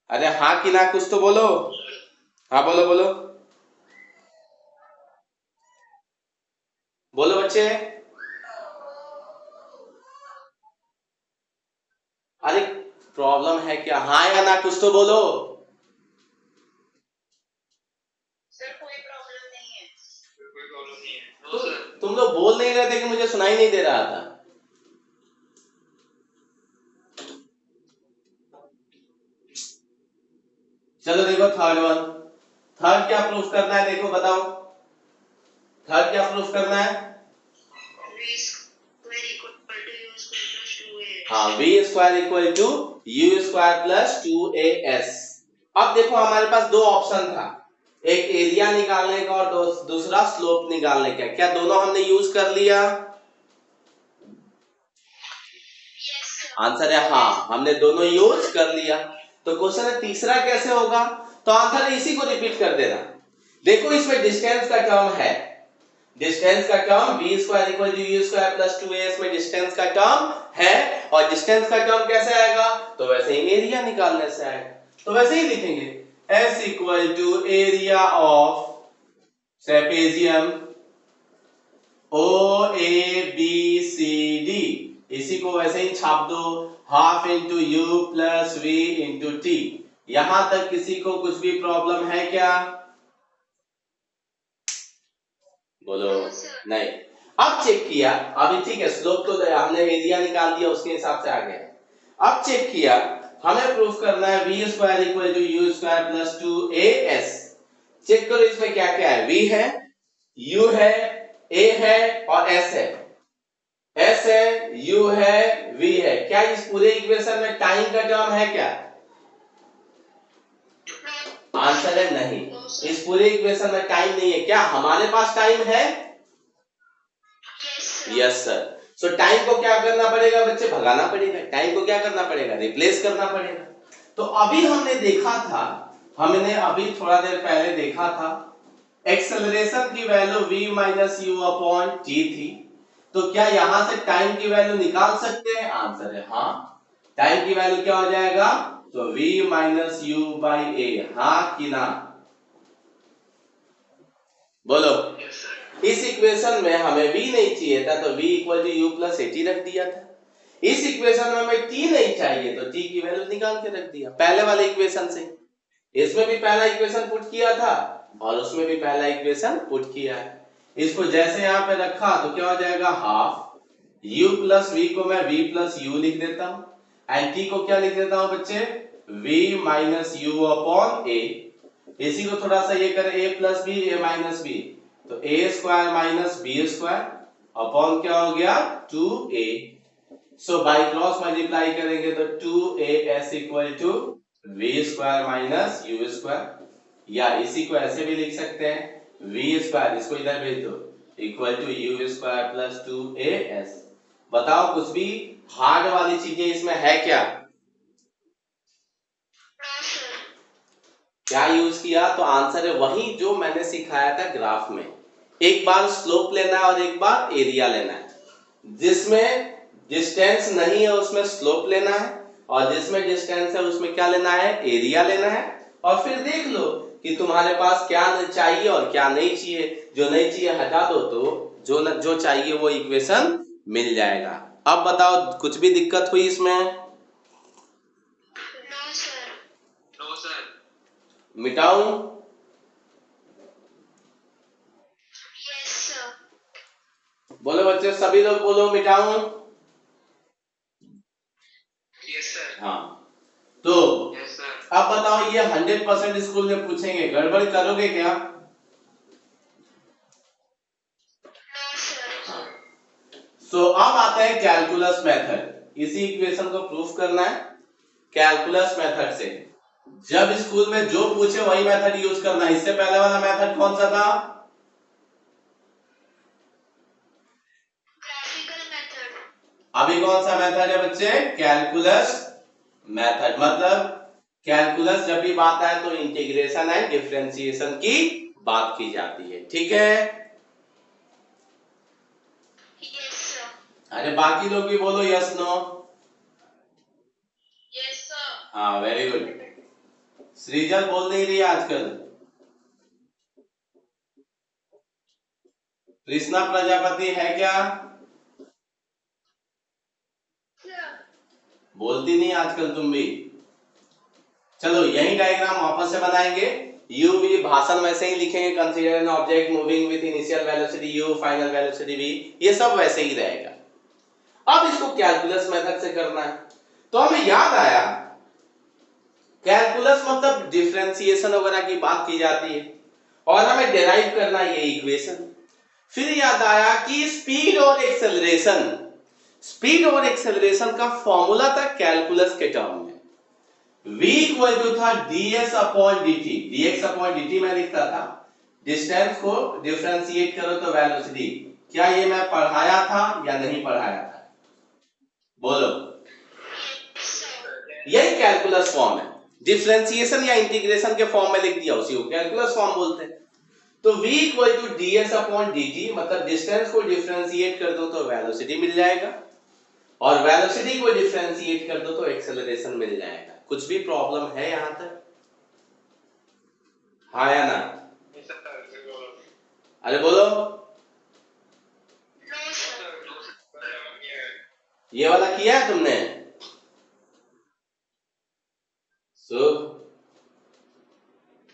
अरे हाँ कि ना, कुछ तो बोलो। हाँ बोलो बोलो बोलो बच्चे। अरे प्रॉब्लम है क्या? हाँ या ना, कुछ तो बोलो। सर कोई प्रॉब्लम नहीं है। कोई प्रॉब्लम नहीं है। तुम लोग बोल नहीं रहे थे कि मुझे सुनाई नहीं दे रहा था। चलो देखो थर्ड वन। थर्ड क्या प्रूफ करना है? देखो बताओ, थर्ड क्या प्रूफ करना है? हाँ, V square equal to U square plus 2AS। अब देखो हमारे पास दो ऑप्शन था, एक एरिया निकालने का और दूसरा स्लोप निकालने का। क्या दोनों हमने यूज कर लिया? आंसर है हाँ, हमने दोनों यूज कर लिया। तो क्वेश्चन है तीसरा कैसे होगा, तो आंसर इसी को रिपीट कर देना। देखो इसमें डिस्टेंस का टर्म है, डिस्टेंस का term v square equal to u square plus 2as में डिस्टेंस का टर्म है, और डिस्टेंस का टर्म कैसे आएगा, तो वैसे ही एरिया निकालने से आएगा। तो वैसे ही लिखेंगे s equal to area of trapezium OABCD, इसी को वैसे ही छाप दो, half into u plus v into t. यहां तक किसी को कुछ भी प्रॉब्लम है क्या, बोलो नहीं। अब चेक किया, अभी ठीक है स्लोप तो हमने एरिया निकाल दिया, उसके हिसाब से आ गया। अब चेक किया, हमें प्रूफ करना है v square equal to u square plus 2as। Check करो इसमें क्या क्या है, v है, u है, a है और s है। s है, u है, v है। क्या इस पूरे इक्वेशन में टाइम का टर्म है क्या, आंसर है नहीं, इस पूरे इक्वेशन में टाइम नहीं है। क्या हमारे पास टाइम है, यस सर। सो टाइम को क्या करना पड़ेगा बच्चे, भगाना पड़ेगा। टाइम को क्या करना पड़ेगा, रिप्लेस करना पड़ेगा। तो अभी हमने देखा था, हमने अभी थोड़ा देर पहले देखा था, एक्सेलरेशन की value v minus u upon T थी। तो क्या यहां से टाइम की वैल्यू निकाल सकते हैं, आंसर है हाँ। टाइम की वैल्यू क्या हो जाएगा, तो v माइनस यू बाई ए, हाँ कि ना, बोलो। इस इक्वेशन में हमें v नहीं चाहिए था, तो v equal to u plus a t रख दिया था। इस इक्वेशन में हमें t नहीं चाहिए, तो t की वैल्यू निकाल के रख दिया पहले वाले इक्वेशन से। इसमें भी पहला इक्वेशन पुट किया था और उसमें भी पहला इक्वेशन पुट किया है। इसको जैसे यहाँ पे रखा तो क्या हो जाएगा, हाफ u प्लस v को मैं v प्लस यू लिख देता हूँ, एंड t को क्या लिख देता हूँ बच्चे, v minus u upon a। इसी को थोड़ा सा ये करें, a plus b a minus b, तो a square minus b square upon क्या हो गया 2a। So by cross multiply करेंगे तो 2as equal to v square minus u square, या इसी को ऐसे भी लिख सकते हैं v स्क्वायर, इसको इधर भेज दो, equal to u square plus 2as। बताओ कुछ भी हार्ड वाली चीजें इसमें है क्या, क्या यूज किया, तो आंसर है वही जो मैंने सिखाया था ग्राफ में। एक बार स्लोप लेना है और एक बार एरिया लेना है। जिसमें डिस्टेंस नहीं है उसमें स्लोप लेना है, और जिसमें डिस्टेंस है उसमें क्या लेना है, एरिया लेना है। और फिर देख लो कि तुम्हारे पास क्या चाहिए और क्या नहीं चाहिए। जो नहीं चाहिए हटा दो, तो जो चाहिए वो इक्वेशन मिल जाएगा। अब बताओ कुछ भी दिक्कत हुई इसमें, मिटाऊं, यस सर, बोलो बच्चे, सभी लोग बोलो मिटाऊं, यस सर, हाँ। तो यस सर। अब बताओ, ये 100% स्कूल में पूछेंगे, गड़बड़ करोगे क्या, सो अब आते हैं कैलकुलस मेथड। इसी इक्वेशन को प्रूफ करना है कैलकुलस मेथड से। जब स्कूल में जो पूछे वही मेथड यूज करना है। इससे पहले वाला मेथड कौन सा था, ग्राफिकल मेथड। अभी कौन सा मेथड है बच्चे, कैलकुलस मेथड। मतलब कैलकुलस जब भी बात आए तो इंटीग्रेशन एंड डिफरेंशिएशन की बात की जाती है, ठीक है। यस सर, अरे बाकी लोग भी बोलो यस नो, यस सर। हाँ वेरी गुड। सृजल बोल नहीं रही आजकल, कृष्णा प्रजापति है क्या, बोलती नहीं आजकल तुम भी। चलो यही डायग्राम वापस से बनाएंगे। u v भाषण वैसे ही लिखेंगे, consider an object moving with initial velocity u final velocity v, ये सब वैसे ही रहेगा। अब इसको कैलकुलस मेथड से करना है। तो हमें याद आया कैलकुलस मतलब डिफरेंशिएशन वगैरह की बात की जाती है, और हमें डिराइव करना ये इक्वेशन। फिर याद आया कि स्पीड और एक्सेलरेशन, स्पीड और एक्सेलरेशन का फॉर्मूला था कैलकुलस के टर्म में। v इक्वल टू था ds upon dt, dx upon dt में लिखता था। डिस्टेंस को डिफरेंशिएट करो तो वेलोसिटी। क्या ये मैं पढ़ाया था या नहीं पढ़ाया था, बोलो। यही कैलकुलस फॉर्म है। डिफरेंशिएशन या इंटीग्रेशन के फॉर्म में लिख दिया, उसी को कैलकुलस फॉर्म बोलते हैं। तो v equal to ds upon dt, मतलब डिस्टेंस को डिफरेंशिएट कर दो तो वेलोसिटी मिल जाएगा, और वेलोसिटी को डिफरेंशिएट कर दो तो एक्सेलरेशन मिल जाएगा। कुछ भी प्रॉब्लम है यहां तक? हाँ या ना? अरे बोलो। ये वाला किया है तुमने?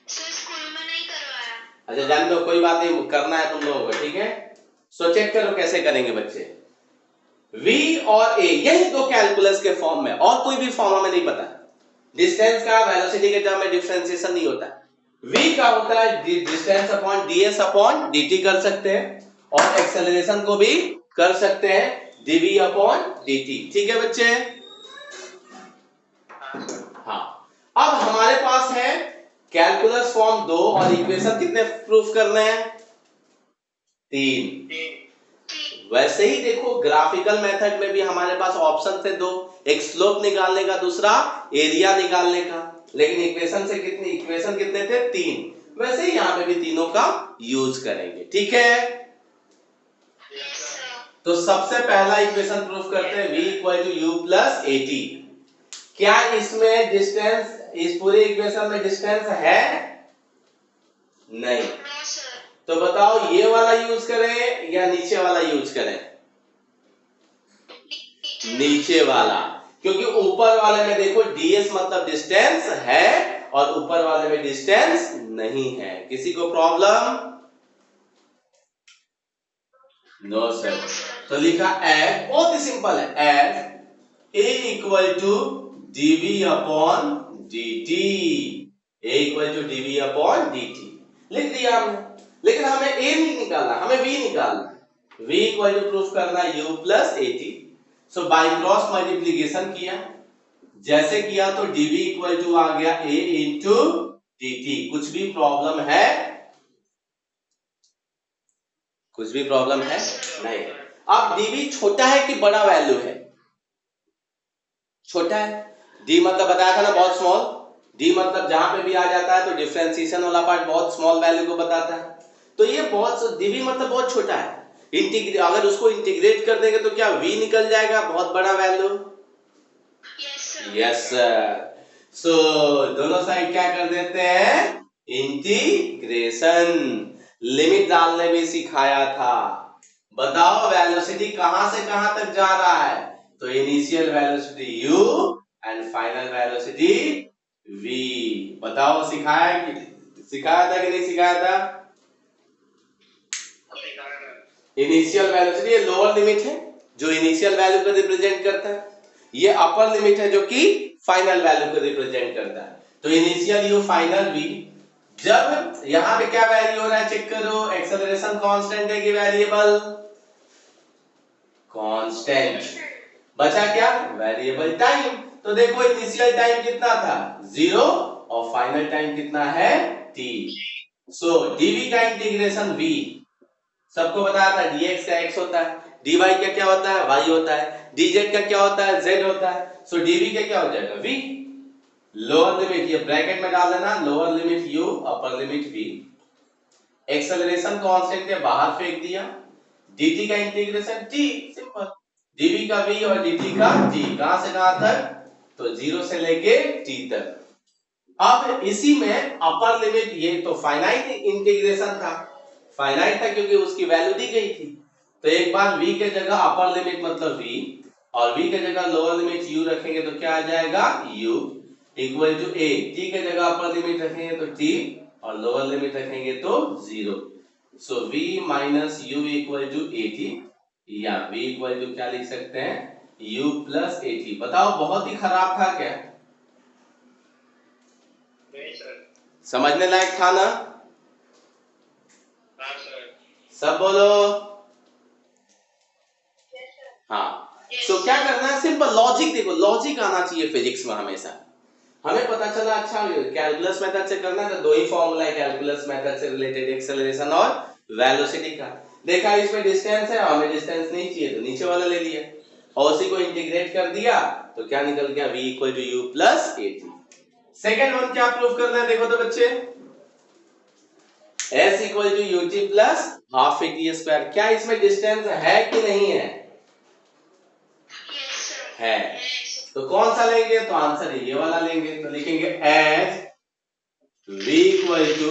स्कूल में नहीं करवाया। अच्छा जान दो, कोई बात नहीं, करना है तुम लोगों को, ठीक है। सो चेक करो कैसे करेंगे बच्चे। v और a यही दो कैलकुलस के फॉर्म में, और कोई भी फॉर्म हमें नहीं पता। डिस्टेंस का वेलोसिटी के टर्म में डिफरेंशिएशन नहीं होता। v का होता है distance upon ds upon dt कर सकते हैं, और एक्सेलरेशन को भी कर सकते हैं dv अपॉन dt। ठीक है बच्चे? हाँ, अब हमारे पास है कैलकुलस फॉर्म 2, और इक्वेशन कितने प्रूफ करने हैं? 3। वैसे ही देखो ग्राफिकल मेथड में भी हमारे पास ऑप्शन थे 2, एक स्लोप निकालने का, दूसरा एरिया निकालने का, लेकिन इक्वेशन कितने थे? 3। वैसे ही यहाँ पे भी तीनों का यूज करेंगे, ठीक है। तो सबसे पहला इक्वेशन प्रूफ करते हैं, v equal to u plus at। क्या इसमें डिस्टेंस, इस पूरे इक्वेशन में डिस्टेंस है? नहीं। तो बताओ ये वाला यूज करें या नीचे वाला यूज करें? नीचे वाला, क्योंकि ऊपर वाले में देखो ds मतलब डिस्टेंस है, और ऊपर वाले में डिस्टेंस नहीं है। किसी को प्रॉब्लम? No sir. तो लिखा एड, बहुत ही सिंपल है, add a equal to dv upon dt, a equal to dv upon dt लिख दिया हमने। लेकिन हमें a नहीं निकालना, हमें v निकालना। v इक्वल टू प्रूफ करना u plus at। So by cross multiplication किया, जैसे किया तो dv इक्वल टू आ गया a इंटू dt। कुछ भी प्रॉब्लम है? कुछ भी प्रॉब्लम है? नहीं। अब dv छोटा है कि बड़ा वैल्यू है? छोटा है। d मतलब बताया था ना बहुत स्मॉल, d मतलब जहां पे भी आ जाता है तो डिफरेंशिएशन वाला पार्ट बहुत स्मॉल वैल्यू को बताता है। तो ये बहुत, dv मतलब बहुत छोटा है। अगर उसको इंटीग्रेट कर देंगे तो क्या v निकल जाएगा, बहुत बड़ा वैल्यू? Yes sir. सो दोनों साइड क्या कर देते हैं? इंटीग्रेशन। लिमिट डालने भी सिखाया था। बताओ वेलोसिटी कहां से कहां तक जा रहा है? तो initial velocity u and final velocity v। बताओ सिखाया था कि नहीं सिखाया था? इनिशियल वेलोसिटी ये लोअर लिमिट है जो इनिशियल वैल्यू को रिप्रेजेंट करता है, ये अपर लिमिट है जो कि फाइनल वैल्यू को रिप्रेजेंट करता है। तो इनिशियल u फाइनल v। जब यहां पे क्या वैल्यू हो रहा है चेक करो, एक्सेलरेशन कांस्टेंट है कि वेरिएबल? कांस्टेंट। बचा क्या? Variable time. तो देखो इनिशियल टाइम कितना था? 0, और फाइनल टाइम कितना है? t। सो dv का इंटीग्रेशन v, सबको बताया था dx का x होता है, dy का क्या होता है? y होता है, dz का क्या होता है? z होता है। सो dv का क्या हो जाएगा? v। लोअर लिमिट ये ब्रैकेट में डाल देना, lower limit u upper limit v। Acceleration constant के बाहर फेंक दिया, dt का इंटीग्रेशन t, सिंपल। dv का v और dt का t, कहां से कहां तक? तो 0 से लेके t तक। अब इसी में अपर लिमिट, ये तो फाइनाइट इंटीग्रेशन था, फाइनाइट था क्योंकि उसकी वैल्यू दी गई थी। तो एक बार v के जगह अपर लिमिट मतलब v, और v के जगह लोअर लिमिट u रखेंगे तो क्या आ जाएगा? u equal to a। t के जगह अपर लिमिट रखेंगे तो t, और लोअर लिमिट रखेंगे तो 0। So v minus u equal to at, या v इक्वल टू क्या लिख सकते हैं? u plus at। बताओ बहुत ही खराब था क्या? नहीं सर। समझने लायक था ना? हाँ सर। सब बोलो। हाँ। तो क्या करना है? सिंपल लॉजिक, देखो लॉजिक आना चाहिए फिजिक्स में हमेशा। हमें पता चला अच्छा कैलकुलस मेथड से करना है तो दो ही फॉर्मूला है कैलकुलस मेथड से रिलेटेड, एक्सेलरेशन और वेलोसिटी का। देखा इसमें डिस्टेंस है, हमें डिस्टेंस नहीं चाहिए तो नीचे वाला ले लिया। और उसी को इंटीग्रेट कर दिया तो क्या निकल गया v equal to u plus a t. Second one क्या प्रूव करना है देखो तो बच्चे, s equal to u t plus half a t square. क्या इसमें डिस्टेंस है कि नहीं है? है। तो कौन सा लेंगे? तो आंसर है ये वाला लेंगे। तो लिखेंगे as v equal to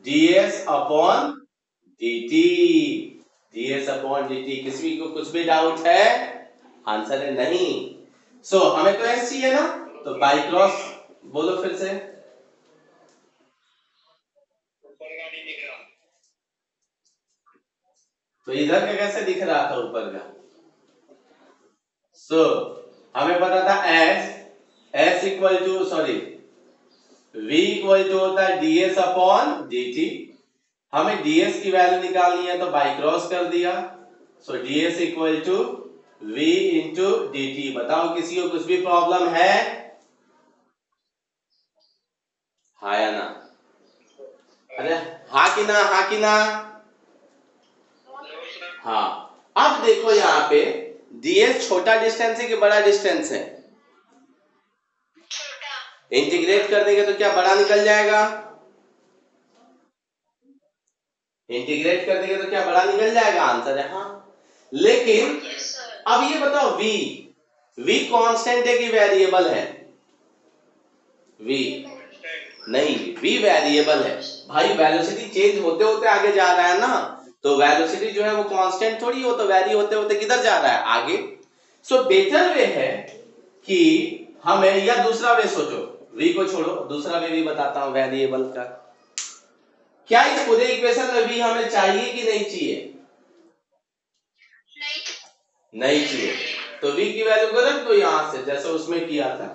ds upon dt। ds upon dt। किसी को कुछ भी डाउट है? आंसर है नहीं। सो हमें तो s चाहिए ना, तो बाई क्रॉस बोलो फिर से। ऊपर का नहीं दिख रहा। तो इधर का कैसे दिख रहा था ऊपर का? सो हमें पता था s equal to sorry v equal to होता है ds अपॉन dt। हमें ds की वैल्यू निकालनी है तो बाई क्रॉस कर दिया। So ds equal to v into dt। बताओ किसी को कुछ भी प्रॉब्लम है? हाँ या ना? अरे हाँ कि ना, हाँ कि ना? हाँ। अब देखो यहाँ पे ds छोटा डिस्टेंस है कि बड़ा डिस्टेंस है? इंटीग्रेट कर देंगे तो क्या बड़ा निकल जाएगा? इंटीग्रेट कर देंगे तो क्या बड़ा निकल जाएगा? आंसर है हाँ। लेकिन अब ये बताओ v कांस्टेंट है कि वेरिएबल है? v नहीं, v वेरिएबल है भाई। वेलोसिटी चेंज होते होते आगे जा रहा है ना, तो वेलोसिटी जो है वो कांस्टेंट थोड़ी हो, तो वेरी होते होते किधर जा रहा है? आगे। सो बेटर वे है कि हमें, या दूसरा वे सोचो, v को छोड़ो, दूसरा वे भी बताता हूं वेरिएबल का। क्या इस पूरे इक्वेशन में v हमें चाहिए कि नहीं चाहिए? नहीं चाहिए। तो v की वैल्यू को रख दो यहां से, जैसे उसमें किया था।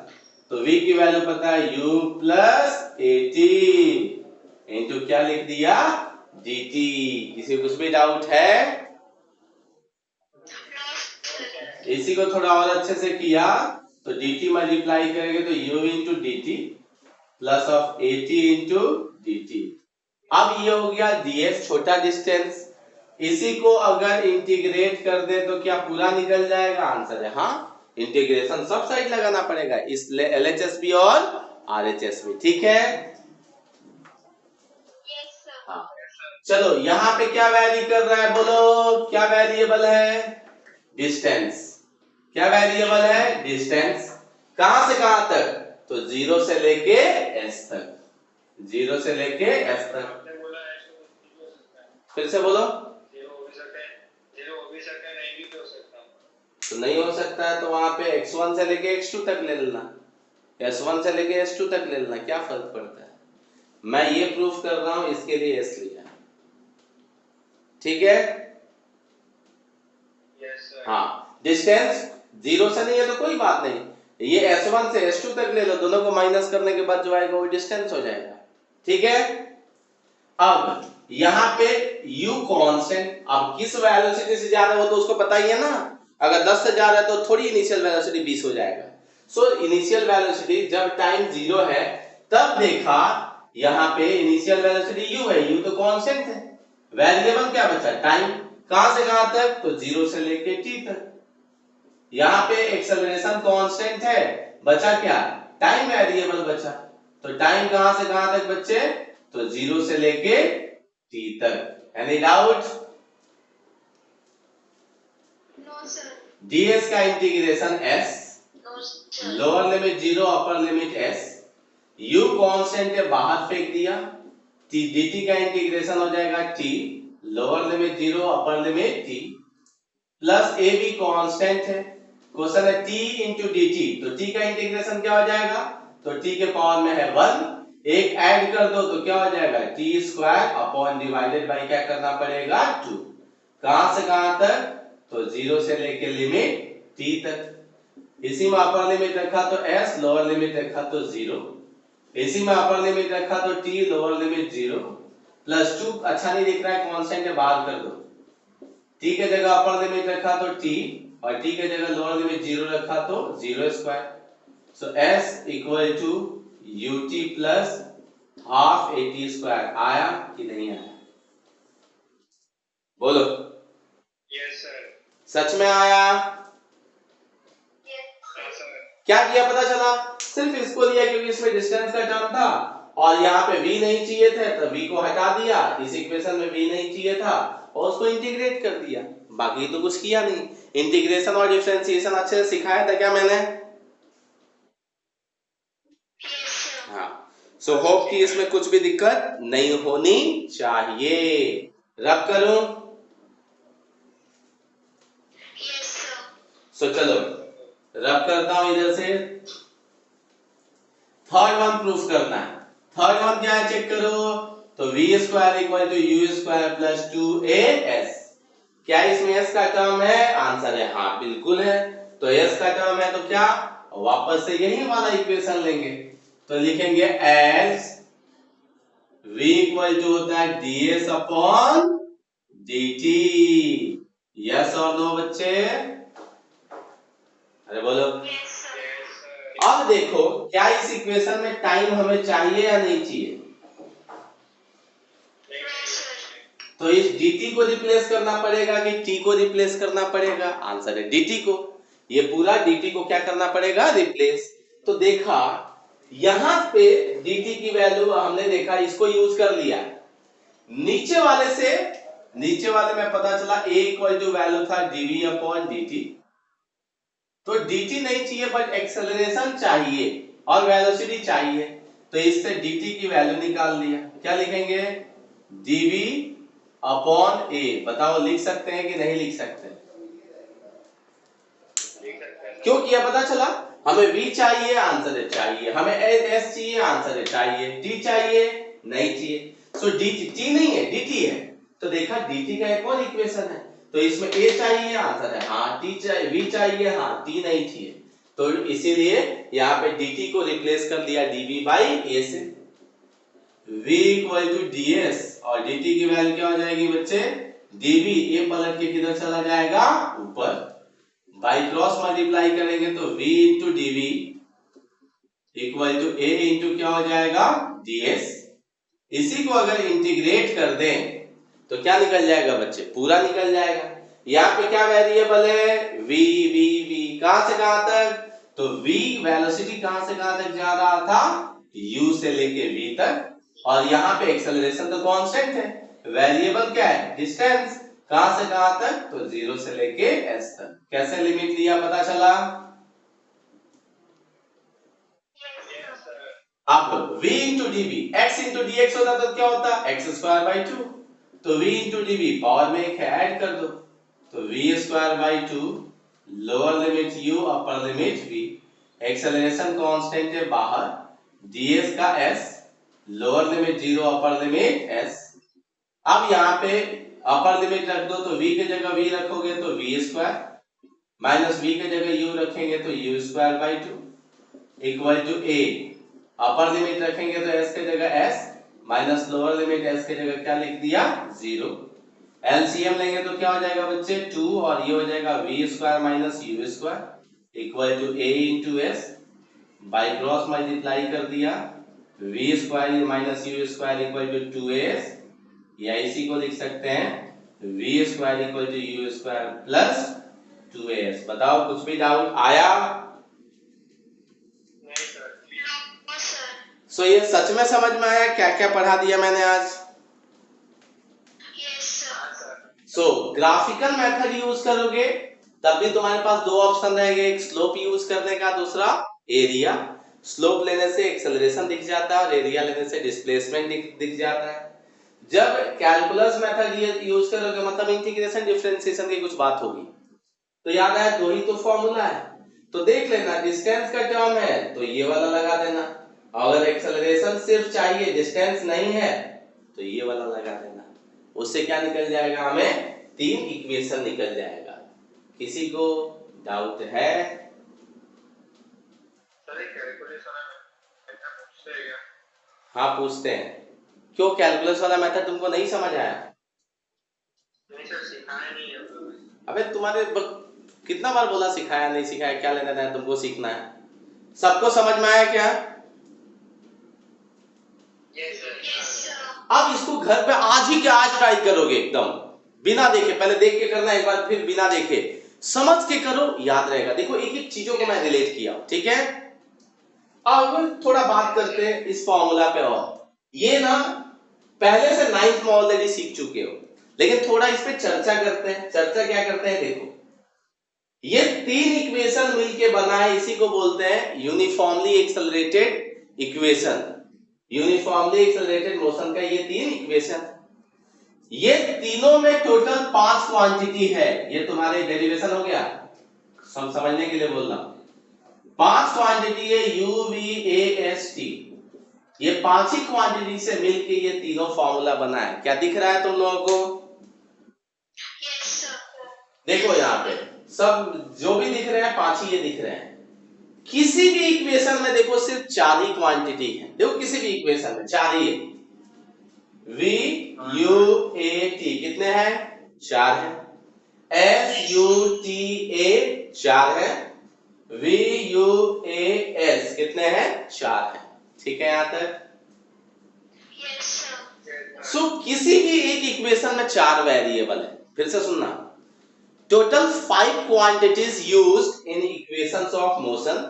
तो v की वैल्यू पता है u plus a T into क्या लिख दिया? dt। किसी को कुछ भी डाउट है? इसी को थोड़ा और अच्छे से किया तो dt मल्टीप्लाई करेंगे तो u into dt plus of A T into dt। अब ये हो गया ds छोटा डिस्टेंस। इसी को अगर इंटीग्रेट कर दे तो क्या पूरा निकल जाएगा? आंसर है हाँ। इंटीग्रेशन सब साइड लगाना पड़ेगा, इसलिए LHS भी और RHS भी। ठीक है हाँ। चलो यहाँ पे क्या वैरी कर रहा है बोलो? क्या वेरिएबल है? डिस्टेंस। क्या वेरिएबल है? डिस्टेंस। कहां से कहां तक? तो 0 से लेके s तक। 0 से लेके s तक। फिर से बोलो। 0 हो भी सकता है, 0 हो भी सकता है, नहीं भी हो सकता। तो नहीं हो सकता है तो वहां पे x1 से लेके x2 तक ले लेना, s1 से लेके s2 तक ले लेना, क्या फर्क पड़ता है? मैं ये प्रूफ कर रहा हूं, इसके लिए s लिया। ठीक है यस सर। हाँ। डिस्टेंस 0 से नहीं है तो कोई बात नहीं, ये s1 से s2 तक ले लो, दोनों को माइनस करने के बाद जो आएगा वो डिस्टेंस हो जाएगा। ठीक है। अब यहाँ पे u कांस्टेंट, अब किस वेलोसिटी से जा रहा है वो तो उसको पता ही है ना। अगर 10 से जा रहा है तो थोड़ी इनिशियल वेलोसिटी 20 हो जाएगा। सो इनिशियल वेलोसिटी जब टाइम 0 है तब देखा यहाँ पे इनिशियल वेलोसिटी u है, u तो कांस्टेंट है। वेरिएबल क्या बचा? टाइम। कहां से कहां तक? तो 0 से लेके t तक। यहाँ पे एक्सेलरेशन कांस्टेंट है, बचा क्या? टाइम वेरिएबल बचा। तो टाइम कहां से कहां तक बच्चे? तो 0 से लेके t तक। Any doubt? No sir. ds का integration s, no sir. Lower limit 0 upper limit s, u constant है बाहर फेंक दिया, t dt का इंटीग्रेशन हो जाएगा t, lower limit 0 upper limit t, plus a भी कांस्टेंट है। क्वेश्चन है t इंटू dt, तो t का इंटीग्रेशन क्या हो जाएगा? तो t के पावर में है 1, एक ऐड कर दो तो क्या हो जाएगा? t square upon divided by क्या करना पड़ेगा? 2। कहां से कहां तक? तो 0 से लेके लिमिट t तक। इसी में अपर लिमिट रखा तो s, लोअर लिमिट रखा तो 0। इसी में अपर लिमिट रखा तो t, लोअर लिमिट 0 प्लस 2। अच्छा नहीं दिख रहा है, कांस्टेंट है, बाहर कर दो। t के जगह अपर लिमिट रखा तो t, और t के जगह लोअर लिमिट 0 रखा तो 0 square. So s equal to ut plus half a t square. आया कि नहीं आया? बोलो। Yes sir. सच में आया? क्या किया पता चला, सिर्फ इसको लिया क्योंकि इसमें डिस्टेंस का टर्म था और यहाँ पे v नहीं चाहिए थे तो v को हटा दिया, इस इक्वेशन में v नहीं चाहिए था और उसको इंटीग्रेट कर दिया, बाकी तो कुछ किया नहीं। इंटीग्रेशन और डिफरेंशिएशन अच्छे से सिखाया था क्या मैंने? हाँ, सो होप कि इसमें कुछ भी दिक्कत नहीं होनी चाहिए। रब करूं? सो चलो रब करता हूं इधर से। थर्ड वन प्रूफ करना है। थर्ड वन क्या है चेक करो, तो v square equal to u square plus 2as। क्या इसमें s का टर्म है? आंसर है हाँ बिल्कुल है। तो s का टर्म है तो क्या वापस से यही वाला इक्वेशन लेंगे, तो लिखेंगे as v इक्वल टू होता है ds अपॉन dt। यस और नो बच्चे? अरे बोलो। अब देखो क्या इस इक्वेशन में टाइम हमें चाहिए या नहीं चाहिए? तो इस dt को रिप्लेस करना पड़ेगा कि t को रिप्लेस करना पड़ेगा? आंसर है dt को। ये पूरा dt को क्या करना पड़ेगा? रिप्लेस। तो देखा यहां पे dt की वैल्यू हमने देखा इसको यूज कर लिया, नीचे वाले में पता चला a इक्वल टू वैल्यू था dv अपॉन dt। तो dt नहीं चाहिए बट एक्सेलरेशन चाहिए और वेलोसिटी चाहिए, तो इससे dt की वैल्यू निकाल लिया। क्या लिखेंगे? dv upon a। बताओ लिख सकते हैं कि नहीं लिख सकते? क्यों किया पता चला? हमें v चाहिए, आंसर है चाहिए, हमें s चाहिए, आंसर है चाहिए, t चाहिए नहीं चाहिए। सो dt t नहीं है dt है, तो देखा dt का एक और इक्वेशन है, तो इसमें a चाहिए, आंसर है हाँ, t चाहिए, v चाहिए हाँ, t नहीं चाहिए, तो इसीलिए यहाँ पे dt को रिप्लेस कर दिया dv बाई a से। v इक्वल टू ds और dt की वैल्यू क्या हो जाएगी बच्चे? dv, a पलट के किधर चला जाएगा? ऊपर। बाई क्रॉस मल्टीप्लाई करेंगे तो v into dv equal to a into क्या हो जाएगा? ds। इसी को अगर इंटीग्रेट कर दें तो क्या निकल जाएगा बच्चे? पूरा निकल जाएगा। यहाँ पे क्या वेरिएबल है? v v v। कहां से कहां तक? तो v वेलोसिटी कहां से कहां तक जा रहा था? u से लेके v तक, और यहाँ पे एक्सेलरेशन तो कांस्टेंट है, वेरिएबल क्या है? डिस्टेंस। कहां से कहां तक? तो 0 से लेके s तक। कैसे लिमिट लिया पता चला? अब v into dv, x into dx होता तो क्या होता? x square by 2। तो v इंटू dv पावर में एक है, ऐड कर दो, तो v square by 2 lower limit u upper limit v। Acceleration constant है बाहर, ds का s, lower limit 0 upper limit s। अब यहाँ पे अपर लिमिट रख दो, तो v की जगह v रखोगे तो v स्क्वायर, माइनस v की जगह u रखेंगे तो u square by 2 equal to a। Upper limit रखेंगे तो s की जगह s, minus lower limit s की जगह क्या लिख दिया? 0। एलसीएम लेंगे तो क्या हो जाएगा बच्चे? 2 और ये हो जाएगा v square minus u square equal to a into s। By cross multiply कर दिया, v square minus u square equal to 2as, या इसी को लिख सकते हैं v square equal to u square plus 2as। बताओ कुछ भी डाउट आया? सो ये सच में समझ में आया क्या क्या पढ़ा दिया मैंने आज? सो ग्राफिकल मेथड यूज करोगे तब भी तुम्हारे पास दो ऑप्शन रहेंगे, एक स्लोप यूज करने का, दूसरा एरिया। स्लोप लेने से एक्सेलरेशन दिख जाता है और एरिया लेने से डिस्प्लेसमेंट दिख जाता है। जब कैलकुलस मेथड यूज करोगे मतलब इंटीग्रेशन डिफरेंशिएशन की कुछ बात होगी, तो याद आया दो ही तो फॉर्मूला है, तो देख लेना डिस्टेंस का टर्म है तो ये वाला लगा देना, अगर एक्सेलरेशन सिर्फ चाहिए डिस्टेंस नहीं है तो ये वाला लगा देना। उससे क्या निकल जाएगा? हमें 3 इक्वेशन निकल जाएगा। किसी को डाउट है? हाँ पूछते हैं। क्यों कैलकुलस वाला मेथड तुमको नहीं समझ आया? नहीं सर, सिखाया नहीं है। अबे तुम्हारे कितना बार बोला सिखाया नहीं सिखाया, क्या लेना है तुमको? सीखना है। सबको समझ में आया क्या? Yes sir. अब इसको घर पे आज ही के आज ट्राई करोगे एकदम बिना देखे, पहले देख के करना एक बार फिर बिना देखे। समझ के करो, याद रहेगा। देखो एक एक चीजों को मैं रिलेट किया, ठीक है। अब थोड़ा बात करते हैं इस फॉर्मूला पे। और ये ना पहले से 9th में ऑलरेडी सीख चुके हो, लेकिन थोड़ा इस पे चर्चा करते हैं। चर्चा क्या करते हैं, देखो ये तीन इक्वेशन मिलके बना है, इसी को बोलते हैं uniformly accelerated equation. Uniformly accelerated motion का ये तीन इक्वेशन, ये तीनों में टोटल 5 क्वांटिटी है। ये तुम्हारे डेरिवेशन हो गया, सब समझने के लिए बोल रहा हूं। 5 क्वांटिटी है U V A S T, ये 5 ही क्वांटिटी से मिलके ये तीनों फॉर्मूला बना है। क्या दिख रहा है तुम लोगों को? देखो यहाँ पे सब जो भी दिख रहे हैं 5 ही ये दिख रहे हैं। किसी भी इक्वेशन में देखो सिर्फ 4 ही क्वांटिटी है। देखो किसी भी इक्वेशन में 4 ही है। V U A T कितने हैं? 4 है। S U T A 4 है। V U A S कितने हैं? 4 है। ठीक है यहां तक? सो किसी भी एक इक्वेशन में 4 वेरिएबल है। फिर से सुनना, total 5 quantities used in equations of motion,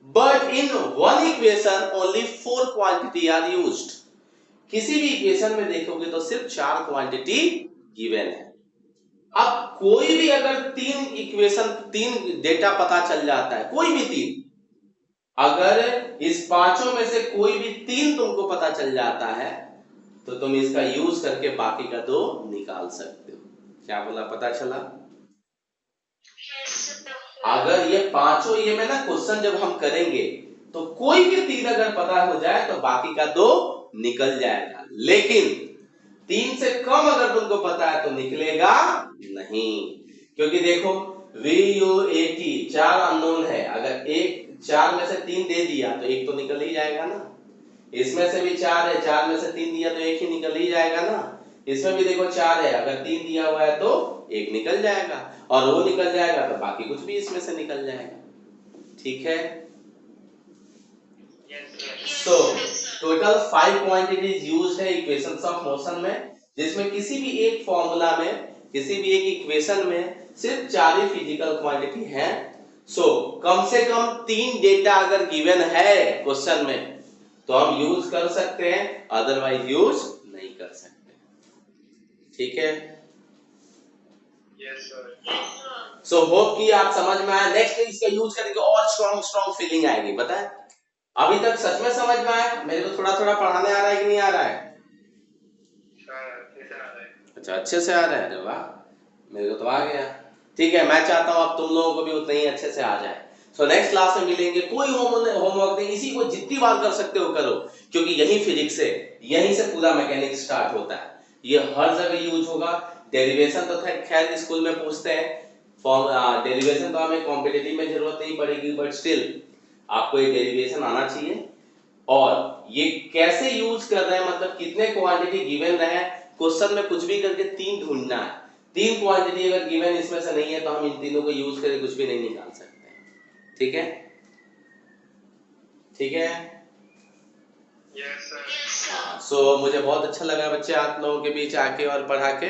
but in one equation only 4 quantity are used. किसी भी इक्वेशन में देखोगे तो सिर्फ 4 क्वांटिटी गिवन है। अब कोई भी अगर तीन इक्वेशन, तीन डेटा पता चल जाता है, कोई भी तीन, अगर इस पांचों में से कोई भी तीन तुमको पता चल जाता है तो तुम इसका यूज करके बाकी का 2 निकाल सकते हो। क्या बोला, पता चला? अगर ये पांचों, ये में ना क्वेश्चन जब हम करेंगे तो कोई भी तीन अगर पता हो जाए तो बाकी का 2 निकल जाएगा, लेकिन 3 से कम अगर तुमको पता है तो निकलेगा नहीं। क्योंकि देखो VUAT 4 अननोन है, अगर एक 4 में से 3 दे दिया तो एक तो निकल ही जाएगा ना। इसमें से भी 4 है, 4 में से 3 दिया तो एक ही निकल ही जाएगा ना। इसमें भी देखो 4 है, अगर 3 दिया हुआ है तो एक निकल जाएगा, और वो निकल जाएगा तो बाकी कुछ भी इसमें से निकल जाएगा। ठीक है? तो टोटल 5 क्वांटिटीज यूज्ड है इक्वेशंस ऑफ मोशन में, जिसमें किसी भी एक फॉर्मूला में, किसी भी एक इक्वेशन में सिर्फ 4 ही फिजिकल क्वांटिटी है। सो कम से कम 3 डेटा अगर गिवन है क्वेश्चन में तो हम यूज कर सकते हैं, अदरवाइज यूज नहीं कर सकते। ठीक है? Yes sir. सो होप कि आप समझ में आया। नेक्स्ट इसका यूज करेंगे और स्ट्रॉन्ग फीलिंग आएगी, पता है? अभी तक सच में समझ में आया? मेरे को थोड़ा थोड़ा पढ़ाने आ रहा है कि नहीं आ रहा है? अच्छा, अच्छे से आ रहा है। अरे वाह, मेरे को तो आ गया। ठीक है, मैं चाहता हूं अब तुम लोगों को भी उतना ही अच्छे से आ जाए। सो नेक्स्ट क्लास में मिलेंगे। कोई होमवर्क नहीं, इसी को जितनी बार कर सकते हो करो, क्योंकि यही फिजिक्स है, यहीं से पूरा मैकेनिक्स स्टार्ट होता है। ये हर जगह यूज होगा। डेरिवेशन तो खैर स्कूल में पूछते हैं, डेरिवेशन तो हमें कॉम्पिटिटिव में जरूरत नहीं पड़ेगी, बट स्टिल आपको ये डेरिवेशन आना चाहिए। और ये कैसे यूज कर रहे हैं, मतलब कितने क्वांटिटी गिवन रहे, क्वेश्चन में कुछ भी करके 3 ढूंढना है। 3 क्वांटिटी अगर गिवन इसमें से नहीं है तो हम इन तीनों को यूज करके कुछ भी नहीं निकाल सकते। ठीक है? ठीक है? Yes sir. सो मुझे बहुत अच्छा लगा बच्चे आप लोगों के बीच आके और पढ़ा के।